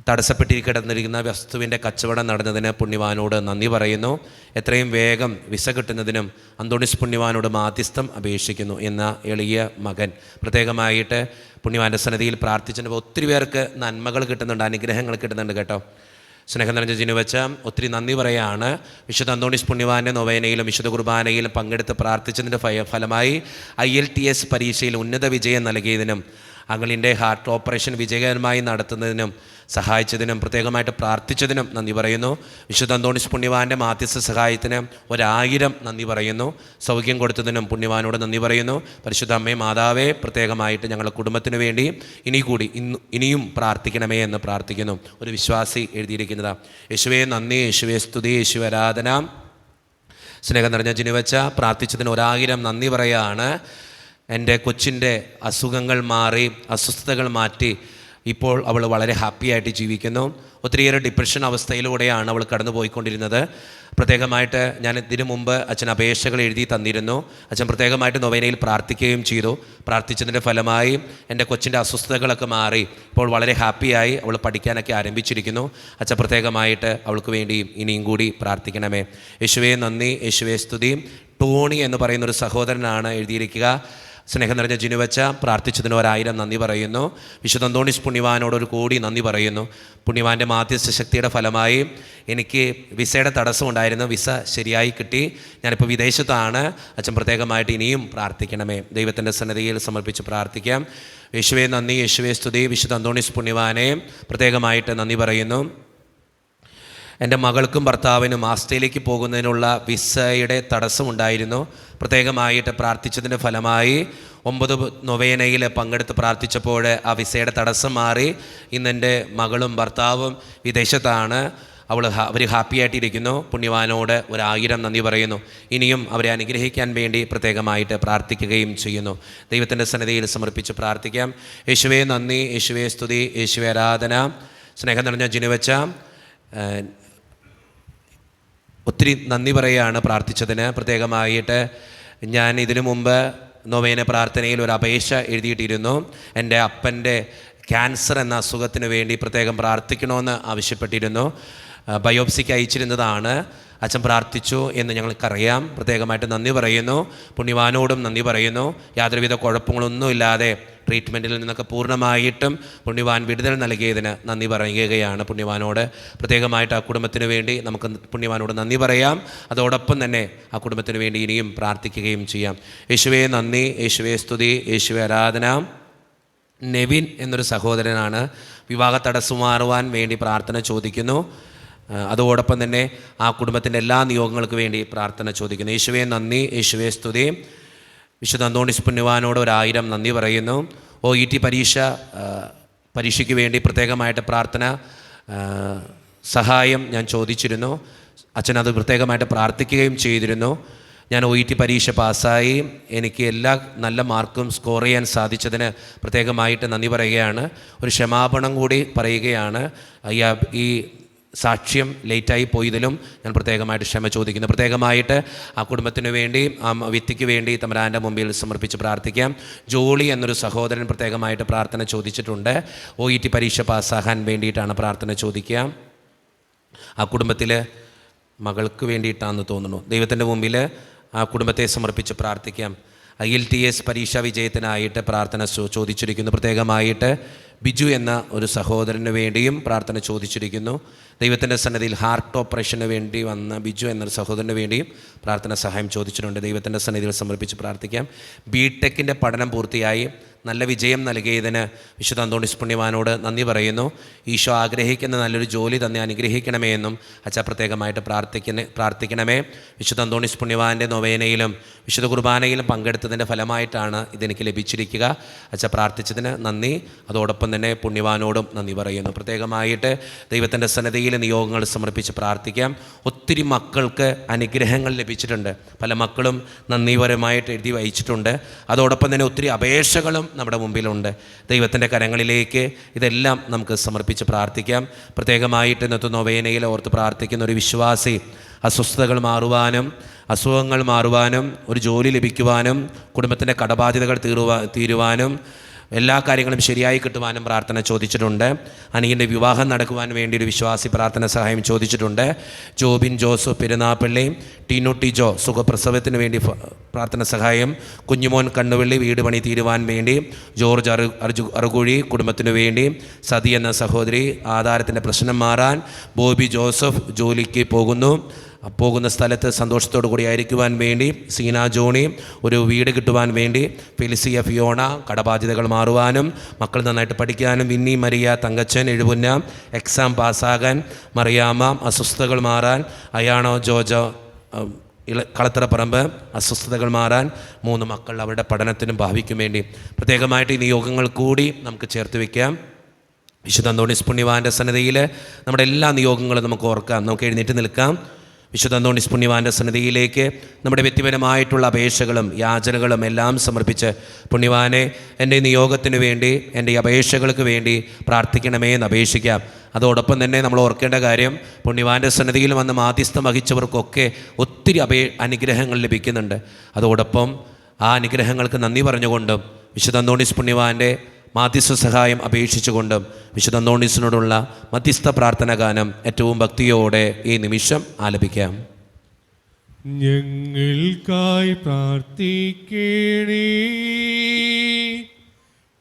തടസ്സപ്പെട്ടിരിക്കുന്ന വസ്തുവിൻ്റെ കച്ചവടം നടന്നതിന് പുണ്യവാനോട് നന്ദി പറയുന്നു. എത്രയും വേഗം വിസ കിട്ടുന്നതിനും അന്തോണിസ് പുണ്യവാനോട് മാധ്യസ്ഥം അപേക്ഷിക്കുന്നു എന്ന എളിയ മകൻ. പ്രത്യേകമായിട്ട് പുണ്യവാൻ്റെ സന്നിധിയിൽ പ്രാർത്ഥിച്ചപ്പോൾ ഒത്തിരി പേർക്ക് നന്മകൾ കിട്ടുന്നുണ്ട്, അനുഗ്രഹങ്ങൾ കിട്ടുന്നുണ്ട് കേട്ടോ. സ്നേഹം നിറഞ്ഞ ജിനുവച്ച ഒത്തിരി നന്ദി പറയുകയാണ്. വിശുദ്ധ അന്തോണിസ് പുണ്യവാൻ്റെ നൊവേനയിലും വിശുദ്ധ കുർബാനയിലും പങ്കെടുത്ത് പ്രാർത്ഥിച്ചതിൻ്റെ ഫലമായി IELTS പരീക്ഷയിൽ ഉന്നത വിജയം നൽകിയതിനും അങ്ങളിൻ്റെ ഹാർട്ട് ഓപ്പറേഷൻ വിജയകരമായി നടത്തുന്നതിനും സഹായിച്ചതിനും പ്രത്യേകമായിട്ട് പ്രാർത്ഥിച്ചതിനും നന്ദി പറയുന്നു. വിശുദ്ധ അന്തോണിസ് പുണ്യവാൻ്റെ മാധ്യസ്ഥ സഹായത്തിന് 1000 നന്ദി പറയുന്നു. സൗഖ്യം കൊടുത്തതിനും പുണ്യവാനോട് നന്ദി പറയുന്നു. പരിശുദ്ധ അമ്മേ മാതാവേ പ്രത്യേകമായിട്ട് ഞങ്ങളുടെ കുടുംബത്തിന് വേണ്ടി ഇനിയും പ്രാർത്ഥിക്കണമേ എന്ന് പ്രാർത്ഥിക്കുന്നു. ഒരു വിശ്വാസി എഴുതിയിരിക്കുന്നതാണ്. യേശുവേ നന്ദി, യേശുവേ സ്തുതി, യേശുവേ ആരാധന. സ്നേഹം നിറഞ്ഞ ജിനുവച്ച പ്രാർത്ഥിച്ചതിന് 1000 നന്ദി പറയുകയാണ്. എൻ്റെ കൊച്ചിൻ്റെ അസുഖങ്ങൾ മാറി, അസ്വസ്ഥതകൾ മാറ്റി ഇപ്പോൾ അവൾ വളരെ ഹാപ്പിയായിട്ട് ജീവിക്കുന്നു. ഒത്തിരിയേറെ ഡിപ്രഷൻ അവസ്ഥയിലൂടെയാണ് അവൾ കടന്നു പോയിക്കൊണ്ടിരുന്നത്. പ്രത്യേകമായിട്ട് ഞാൻ ഇതിനു മുമ്പ് അച്ഛൻ അപേക്ഷകൾ എഴുതി തന്നിരുന്നു. അച്ഛൻ പ്രത്യേകമായിട്ട് നൊവേനയിൽ പ്രാർത്ഥിക്കുകയും ചെയ്തു. പ്രാർത്ഥിച്ചതിൻ്റെ ഫലമായി എൻ്റെ കൊച്ചിൻ്റെ അസ്വസ്ഥതകളൊക്കെ മാറി ഇപ്പോൾ വളരെ ഹാപ്പിയായി അവൾ പഠിക്കാനൊക്കെ ആരംഭിച്ചിരിക്കുന്നു. അച്ഛൻ പ്രത്യേകമായിട്ട് അവൾക്ക് വേണ്ടി ഇനിയും കൂടി പ്രാർത്ഥിക്കണമേ. യേശുവേ നന്ദി, യേശുവേ സ്തുതി. ടോണി എന്ന് പറയുന്നൊരു സഹോദരനാണ് എഴുതിയിരിക്കുക. സ്നേഹം നിറഞ്ഞ ജിനുവച്ച പ്രാർത്ഥിച്ചതിന് 1000 നന്ദി പറയുന്നു. വിശുദ്ധ അന്തോണിസ് പുണ്യവാനോട് 1 കോടി നന്ദി പറയുന്നു. പുണ്യവാൻ്റെ മാധ്യസ്ഥ ശക്തിയുടെ ഫലമായി എനിക്ക് വിസയുടെ തടസ്സം ഉണ്ടായിരുന്നു. വിസ ശരിയായി കിട്ടി. ഞാനിപ്പോൾ വിദേശത്താണ്. അച്ഛൻ പ്രത്യേകമായിട്ട് ഇനിയും പ്രാർത്ഥിക്കണമേ. ദൈവത്തിൻ്റെ സന്നിധിയിൽ സമർപ്പിച്ച് പ്രാർത്ഥിക്കാം. യേശുവേ നന്ദി, യേശുവേ സ്തുതി. വിശുദ്ധ അന്തോണിസ് പുണ്യവാനെ പ്രത്യേകമായിട്ട് നന്ദി പറയുന്നു. എൻ്റെ മകൾക്കും ഭർത്താവിനും ആസ്ട്രേലിയക്ക് പോകുന്നതിനുള്ള വിസയുടെ തടസ്സമുണ്ടായിരുന്നു. പ്രത്യേകമായിട്ട് പ്രാർത്ഥിച്ചതിൻ്റെ ഫലമായി 9 നൊവേനയിൽ പങ്കെടുത്ത് പ്രാർത്ഥിച്ചപ്പോൾ ആ വിസയുടെ തടസ്സം മാറി. ഇന്നെൻ്റെ മകളും ഭർത്താവും വിദേശത്താണ്. അവർ ഹാപ്പിയായിട്ടിരിക്കുന്നു. പുണ്യവാനോട് 1000 നന്ദി പറയുന്നു. ഇനിയും അവരെ അനുഗ്രഹിക്കാൻ വേണ്ടി പ്രത്യേകമായിട്ട് പ്രാർത്ഥിക്കുകയും ചെയ്യുന്നു. ദൈവത്തിൻ്റെ സന്നിധിയിൽ സമർപ്പിച്ച് പ്രാർത്ഥിക്കാം. യേശുവേ നന്ദി, യേശുവേ സ്തുതി, യേശുവേ ആരാധന. സ്നേഹം നിറഞ്ഞ ജിനുവച്ച ഒത്തിരി നന്ദി പറയുകയാണ് പ്രാർത്ഥിച്ചതിന്. പ്രത്യേകമായിട്ട് ഞാൻ ഇതിനു മുമ്പ് നൊവേന പ്രാർത്ഥനയിൽ ഒരു അപേക്ഷ എഴുതിയിട്ടിരുന്നു. എൻ്റെ അപ്പൻ്റെ ക്യാൻസർ എന്ന അസുഖത്തിന് വേണ്ടി പ്രത്യേകം പ്രാർത്ഥിക്കണമെന്ന് ആവശ്യപ്പെട്ടിരുന്നു. ബയോപ്സിക്ക് അയച്ചിരുന്നതാണ്. അച്ഛൻ പ്രാർത്ഥിച്ചു എന്ന് ഞങ്ങൾക്കറിയാം. പ്രത്യേകമായിട്ട് നന്ദി പറയുന്നു. പുണ്യവാനോടും നന്ദി പറയുന്നു. യാതൊരുവിധ കുഴപ്പങ്ങളൊന്നുമില്ലാതെ ട്രീറ്റ്മെൻറ്റിൽ നിന്നൊക്കെ പൂർണ്ണമായിട്ടും പുണ്യവാൻ വിടുതൽ നൽകിയതിന് നന്ദി പറയുകയാണ് പുണ്യവാനോട്. പ്രത്യേകമായിട്ട് ആ കുടുംബത്തിന് വേണ്ടി നമുക്ക് പുണ്യവാനോട് നന്ദി പറയാം. അതോടൊപ്പം തന്നെ ആ കുടുംബത്തിന് വേണ്ടി ഇനിയും പ്രാർത്ഥിക്കുകയും ചെയ്യാം. യേശുവേ നന്ദി, യേശുവേ സ്തുതി, യേശുവേ ആരാധന. നെവിൻ എന്നൊരു സഹോദരനാണ്. വിവാഹ തടസ്സം മാറുവാൻ വേണ്ടി പ്രാർത്ഥന ചോദിക്കുന്നു. അതോടൊപ്പം തന്നെ ആ കുടുംബത്തിൻ്റെ എല്ലാ നിയോഗങ്ങൾക്ക് വേണ്ടി പ്രാർത്ഥന ചോദിക്കുന്നു. യേശുവേ നന്ദി, യേശുവേ സ്തുതി. വിശുദ്ധ അന്തോണീസ് പുണ്യവാനോട് 1000 നന്ദി പറയുന്നു. OET പരീക്ഷയ്ക്ക് വേണ്ടി പ്രത്യേകമായിട്ട് പ്രാർത്ഥന സഹായം ഞാൻ ചോദിച്ചിരുന്നു. അച്ഛനത് പ്രത്യേകമായിട്ട് പ്രാർത്ഥിക്കുകയും ചെയ്തിരുന്നു. ഞാൻ OET പരീക്ഷ പാസ്സായി. എനിക്ക് എല്ലാ നല്ല മാർക്കും സ്കോർ ചെയ്യാൻ സാധിച്ചതിന് പ്രത്യേകമായിട്ട് നന്ദി പറയുകയാണ്. ഒരു ക്ഷമാപണം കൂടി പറയുകയാണ്. ഈ സാക്ഷ്യം ലേറ്റായി പോയതിലും ഞാൻ പ്രത്യേകമായിട്ട് ക്ഷമ ചോദിക്കുന്നു. പ്രത്യേകമായിട്ട് ആ കുടുംബത്തിന് വേണ്ടി, ആ വ്യക്തിക്ക് വേണ്ടി തമ്പുരാൻ്റെ മുമ്പിൽ സമർപ്പിച്ച് പ്രാർത്ഥിക്കാം. ജോളി എന്നൊരു സഹോദരൻ പ്രത്യേകമായിട്ട് പ്രാർത്ഥന ചോദിച്ചിട്ടുണ്ട്. OET പരീക്ഷ പാസ്സാകാൻ വേണ്ടിയിട്ടാണ് പ്രാർത്ഥന ചോദിക്കുക. ആ കുടുംബത്തിൽ മകൾക്ക് വേണ്ടിയിട്ടാണെന്ന് തോന്നുന്നു. ദൈവത്തിൻ്റെ മുമ്പിൽ ആ കുടുംബത്തെ സമർപ്പിച്ച് പ്രാർത്ഥിക്കാം. IELTS പരീക്ഷാ വിജയത്തിനായിട്ട് പ്രാർത്ഥന ചോദിച്ചിരിക്കുന്നു. പ്രത്യേകമായിട്ട് ബിജു എന്ന ഒരു സഹോദരന് വേണ്ടിയും പ്രാർത്ഥന ചോദിച്ചിരിക്കുന്നു. ദൈവത്തിൻ്റെ സന്നിധിയിൽ ഹാർട്ട് ഓപ്പറേഷന് വേണ്ടി വന്ന ബിജു എന്നൊരു സഹോദരന് വേണ്ടിയും പ്രാർത്ഥന സഹായം ചോദിച്ചിട്ടുണ്ട്. ദൈവത്തിൻ്റെ സന്നിധിയിൽ സമർപ്പിച്ച് പ്രാർത്ഥിക്കാം. BTech പഠനം പൂർത്തിയായി നല്ല വിജയം നൽകിയതിന് വിശുദ്ധ അന്തോണീസ് പുണ്യവാനോട് നന്ദി പറയുന്നു. ഈശോ ആഗ്രഹിക്കുന്ന നല്ലൊരു ജോലി തന്നെ അനുഗ്രഹിക്കണമേ എന്നും അച്ഛ പ്രത്യേകമായിട്ട് പ്രാർത്ഥിക്കണമേ. വിശുദ്ധ അന്തോണീസ് പുണ്യവാൻ്റെ നൊവേനയിലും വിശുദ്ധ കുർബാനയിലും പങ്കെടുത്തതിൻ്റെ ഫലമായിട്ടാണ് ഇതെനിക്ക് ലഭിച്ചിരിക്കുക. അച്ഛ പ്രാർത്ഥിച്ചതിന് നന്ദി. അതോടൊപ്പം തന്നെ പുണ്യവാനോടും നന്ദി പറയുന്നു. പ്രത്യേകമായിട്ട് ദൈവത്തിൻ്റെ സന്നിധിയിൽ നിയോഗങ്ങൾ സമർപ്പിച്ച് പ്രാർത്ഥിക്കാം. ഒത്തിരി മക്കൾക്ക് അനുഗ്രഹങ്ങൾ ലഭിച്ചിട്ടുണ്ട്. പല മക്കളും നന്ദിപരമായിട്ട് എഴുതി വഹിച്ചിട്ടുണ്ട്. അതോടൊപ്പം തന്നെ ഒത്തിരി അപേക്ഷകളും നമ്മുടെ മുമ്പിലുണ്ട്. ദൈവത്തിൻ്റെ കരങ്ങളിലേക്ക് ഇതെല്ലാം നമുക്ക് സമർപ്പിച്ച് പ്രാർത്ഥിക്കാം. പ്രത്യേകമായിട്ട് ഇന്നത്തെ നൊവേനയിൽ ഓർത്ത് പ്രാർത്ഥിക്കുന്ന ഒരു വിശ്വാസി അസ്വസ്ഥതകൾ മാറുവാനും അസുഖങ്ങൾ മാറുവാനും ഒരു ജോലി ലഭിക്കുവാനും കുടുംബത്തിൻ്റെ കടബാധ്യതകൾ തീരുവാനും എല്ലാ കാര്യങ്ങളും ശരിയായി കിട്ടുവാനും പ്രാർത്ഥന ചോദിച്ചിട്ടുണ്ട്. അനിയൻ്റെ വിവാഹം നടക്കുവാൻ വേണ്ടി ഒരു വിശ്വാസി പ്രാർത്ഥന സഹായം ചോദിച്ചിട്ടുണ്ട്. ജോബിൻ ജോസഫ് പെരുന്നാപ്പള്ളി, ടീനു ടിജോ സുഖപ്രസവത്തിന് വേണ്ടി പ്രാർത്ഥന സഹായം. കുഞ്ഞുമോൻ കണ്ണുവള്ളി വീട് പണി തീരുവാൻ വേണ്ടി. ജോർജ് അറുകുഴി കുടുംബത്തിനു വേണ്ടി. സതി എന്ന സഹോദരി ആധാരത്തിൻ്റെ പ്രശ്നം മാറാൻ. ബോബി ജോസഫ് ജോലിക്ക് പോകുന്ന സ്ഥലത്ത് സന്തോഷത്തോടു കൂടി ആയിരിക്കുവാൻ വേണ്ടി. സീന ജോണി ഒരു വീട് കിട്ടുവാൻ വേണ്ടി. ഫെലിസിയ ഫിയോണ കടബാധ്യതകൾ മാറുവാനും മക്കൾ നന്നായിട്ട് പഠിക്കാനും. Winnie Maria Thankachan Ezhupunna exam പാസ്സാകാൻ. മറിയാമ്മ അസ്വസ്ഥതകൾ മാറാൻ. അയാണോ ജോജോ കളത്തറപ്പറമ്പ് അസ്വസ്ഥതകൾ മാറാൻ. 3 മക്കൾ അവരുടെ പഠനത്തിനും ഭാവിക്കും വേണ്ടി. പ്രത്യേകമായിട്ട് ഈ നിയോഗങ്ങൾ കൂടി നമുക്ക് ചേർത്ത് വയ്ക്കാം. വിശുദ്ധ അന്തോണീസ് പുണ്യവാൻ്റെ സന്നിധിയിൽ നമ്മുടെ എല്ലാ നിയോഗങ്ങളും നമുക്ക് ഓർക്കാം. നമുക്ക് എഴുന്നേറ്റ് നിൽക്കാം. വിശുദ്ധ അന്തോണീസ് പുണ്യവാൻ്റെ സന്നിധിയിലേക്ക് നമ്മുടെ വ്യക്തിപരമായിട്ടുള്ള അപേക്ഷകളും യാചനകളും എല്ലാം സമർപ്പിച്ച് പുണ്യവാനെ എൻ്റെ നിയോഗത്തിന് വേണ്ടി, എൻ്റെ അപേക്ഷകൾക്ക് വേണ്ടി പ്രാർത്ഥിക്കണമേ എന്ന് അപേക്ഷിക്കാം. അതോടൊപ്പം തന്നെ നമ്മൾ ഓർക്കേണ്ട കാര്യം, പുണ്യവാൻ്റെ സന്നിധിയിൽ വന്ന് മാധ്യസ്ഥം വഹിച്ചവർക്കൊക്കെ ഒത്തിരി അനുഗ്രഹങ്ങൾ ലഭിക്കുന്നുണ്ട്. അതോടൊപ്പം ആ അനുഗ്രഹങ്ങൾക്ക് നന്ദി പറഞ്ഞുകൊണ്ടും വിശുദ്ധ അന്തോണീസ് പുണ്യവാൻ്റെ മാധ്യസ്ഥ സഹായം അപേക്ഷിച്ചുകൊണ്ടും വിശുദ്ധ അന്തോണീസിനോടുള്ള മധ്യസ്ഥ പ്രാർത്ഥന ഗാനം ഏറ്റവും ഭക്തിയോടെ ഈ നിമിഷം ആലപിക്കാം. ഞങ്ങൾക്കായി പ്രാർത്ഥിക്കണേ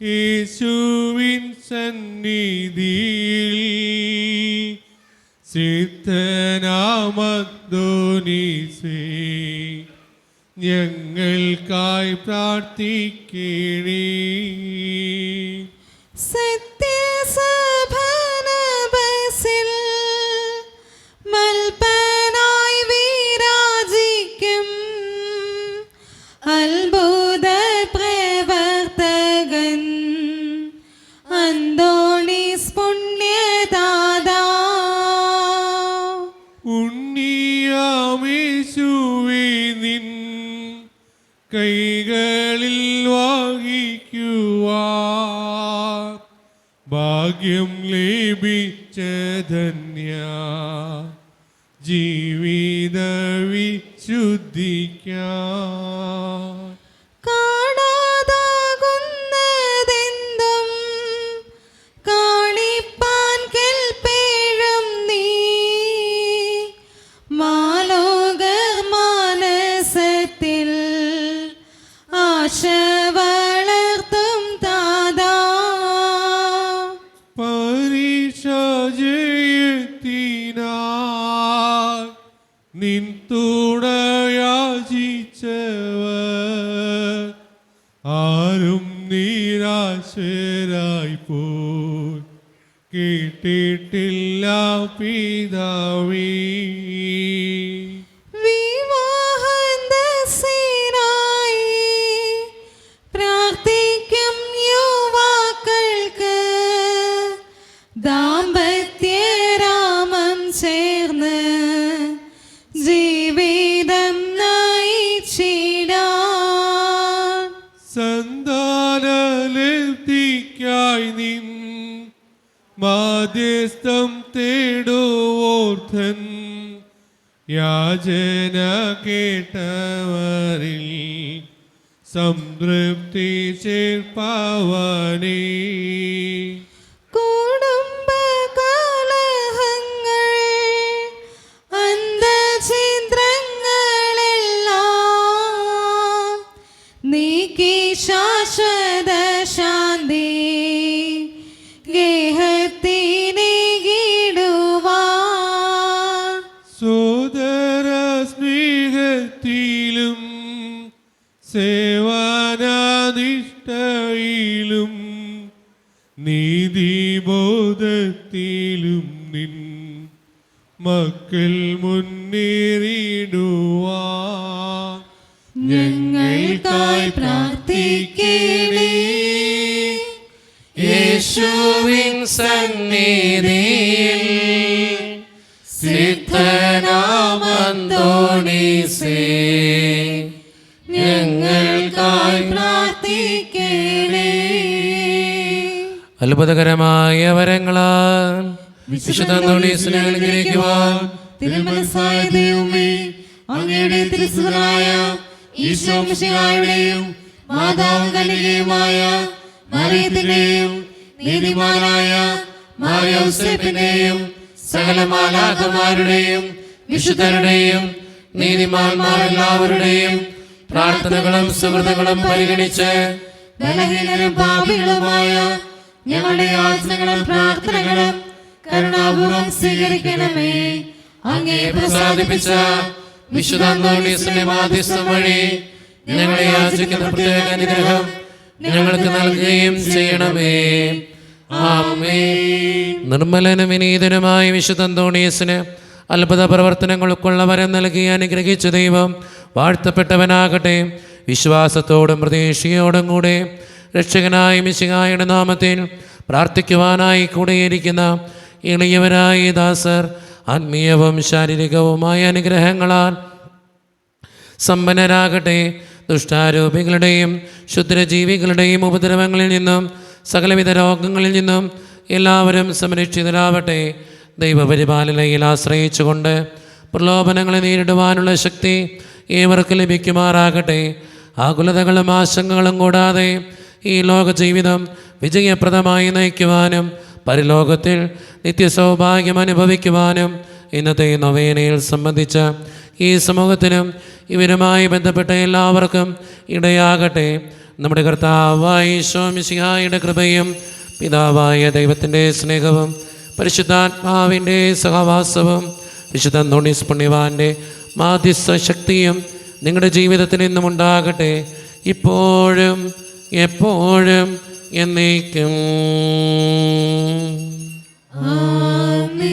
യേശുവിൻ സന്നിധിയിൽ. സിദ്ധനാമദ്ദോനീസേ ഞങ്ങൾക്കായി പ്രാർത്ഥിക്കണേ. സത്യസഭനബസിൽ മൽപ്പനായി വിരാജിക്കും അത്ഭുത പ്രവർത്തകൻ അന്തോണീസ് പുണ്യദാതാ. ഉണ്ണിയാമേശുവേ നിൻ കൈകളിൽ വഹിക്കുവാൻ ഭാഗ്യം ലഭിച്ച ധന്യ ജീവിത വിശുദ്ധിക്കാൻ. കാണാതാകുന്നതെന്തും കാണിപ്പാൻ കെൽപ്പേഴും നീ മാലോ പിതാവേ. വിവാഹന്തസ്സിനായി പ്രാർത്ഥിക്കും യുവാക്കൾക്ക് ദാമ്പത്യരാമം ചേർന്ന് ജീവിതം നയിച്ചിടാൻ സന്താനലബ്ധിക്കായി നിൻ മാധ്യസ്ഥം തേടുവോർദ്ധൻ യാചന കേട്ടവരിൽ സംതൃപ്തി ചേർപ്പാവനേ. കുടുംബകലഹങ്ങൾ അന്തഛിദ്രങ്ങളെല്ലാം നീക്കി ശാശ്വത ശാന്തി ഗേഹത്തിനിടുവാൻ സോദര സ്നേഹത്തിലും സേവനാനിഷ്ഠയിലും നീതിബോധത്തിലും നിൻ മക്കൾ മുന്നേറിടുവാൻ ഞങ്ങൾക്കായി പ്രാർത്ഥിക്കണേ. യേശുവിൻ സന്നിധിയിൽ സിദ്ധനാമന്തോണീസേ ഞങ്ങൾക്കായി പ്രാർത്ഥിക്കണേ. അത്ഭുതകരമായ വരങ്ങളാൽ വിശുദ്ധ അന്തോണീസിനെ അനുഗ്രഹിക്കുവാൻ തിരുമനസ്സായ ദൈവമേ, അങ്ങയുടെ തിരുസുതനായ ഈശോ മിശിഹായുടെയും മാതാവ് കന്യകയുമായ മറിയത്തിന്റെയും നീതിമാനായ മാർയൗസേപ്പിന്റെയും സകല മാലാഖമാരുടെയും വിശുദ്ധരുടെയും നീതിമാന്മാരെല്ലാവരുടെയും പ്രാർത്ഥനകളും സുഹൃത്തുക്കളും പരിഗണിച്ച് ബലഹീനരും പാപികളുമായ ഞങ്ങളുടെ യാചനകളും പ്രാർത്ഥനകളും കരുണാപൂർവം സ്വീകരിക്കണമേ. അങ്ങേ പ്രസാദിപ്പിച്ച വിശുദ്ധ അന്തോണീസിന്റെ മാധ്യസ്ഥം വഴി ഞങ്ങളെ യാചിക്കുന്ന പ്രത്യേക അനുഗ്രഹം ഞങ്ങൾക്ക് നൽകുകയും ചെയ്യണമേ. ആമേൻ. നിർമ്മലനും വിനീതനുമായ വിശുദ്ധ അന്തോണീസിന് അത്ഭുത പ്രവർത്തനങ്ങൾക്കുള്ള വരം നൽകി അനുഗ്രഹിച്ച ദൈവം വാഴ്ത്തപ്പെട്ടവനാകട്ടെ. വിശ്വാസത്തോടും പ്രതീക്ഷയോടും കൂടെ രക്ഷകനായ മിശിഹായുടെ നാമത്തിൽ പ്രാർത്ഥിക്കുവാനായി കൂടെയിരിക്കുന്ന എളിയവരായ ദാസർ ആത്മീയവും ശാരീരികവുമായ അനുഗ്രഹങ്ങളാൽ സമ്പന്നരാകട്ടെ. ദുഷ്ടാരൂപികളുടെയും ക്ഷുദ്രജീവികളുടെയും ഉപദ്രവങ്ങളിൽ നിന്നും സകലവിധ രോഗങ്ങളിൽ നിന്നും എല്ലാവരും സംരക്ഷിതരാവട്ടെ. ദൈവപരിപാലനയിൽ ആശ്രയിച്ചുകൊണ്ട് പ്രലോഭനങ്ങളെ നേരിടുവാനുള്ള ശക്തി ഏവർക്കും ലഭിക്കുമാറാകട്ടെ. ആകുലതകളും ആശങ്കകളും കൂടാതെ ഈ ലോക ജീവിതം വിജയപ്രദമായി നയിക്കുവാനും പരലോകത്തിൽ നിത്യസൗഭാഗ്യം അനുഭവിക്കുവാനും ഇന്നത്തെ നൊവേനയിൽ സംബന്ധിച്ച ഈ സമൂഹത്തിനും ഇവരുമായി ബന്ധപ്പെട്ട എല്ലാവർക്കും ഇടയാകട്ടെ. നമ്മുടെ കർത്താവായ ഈശോ മിശിഹായുടെ കൃപയും പിതാവായ ദൈവത്തിൻ്റെ സ്നേഹവും പരിശുദ്ധാത്മാവിൻ്റെ സഹവാസവും വിശുദ്ധ അന്തോണീസ് പുണ്യവാൻ്റെ മാധ്യസ്ഥ ശക്തിയും നിങ്ങളുടെ ജീവിതത്തിൽ നിന്നും ഉണ്ടാകട്ടെ, ഇപ്പോഴും എപ്പോഴും എന്നേക്കും. ആമേൻ.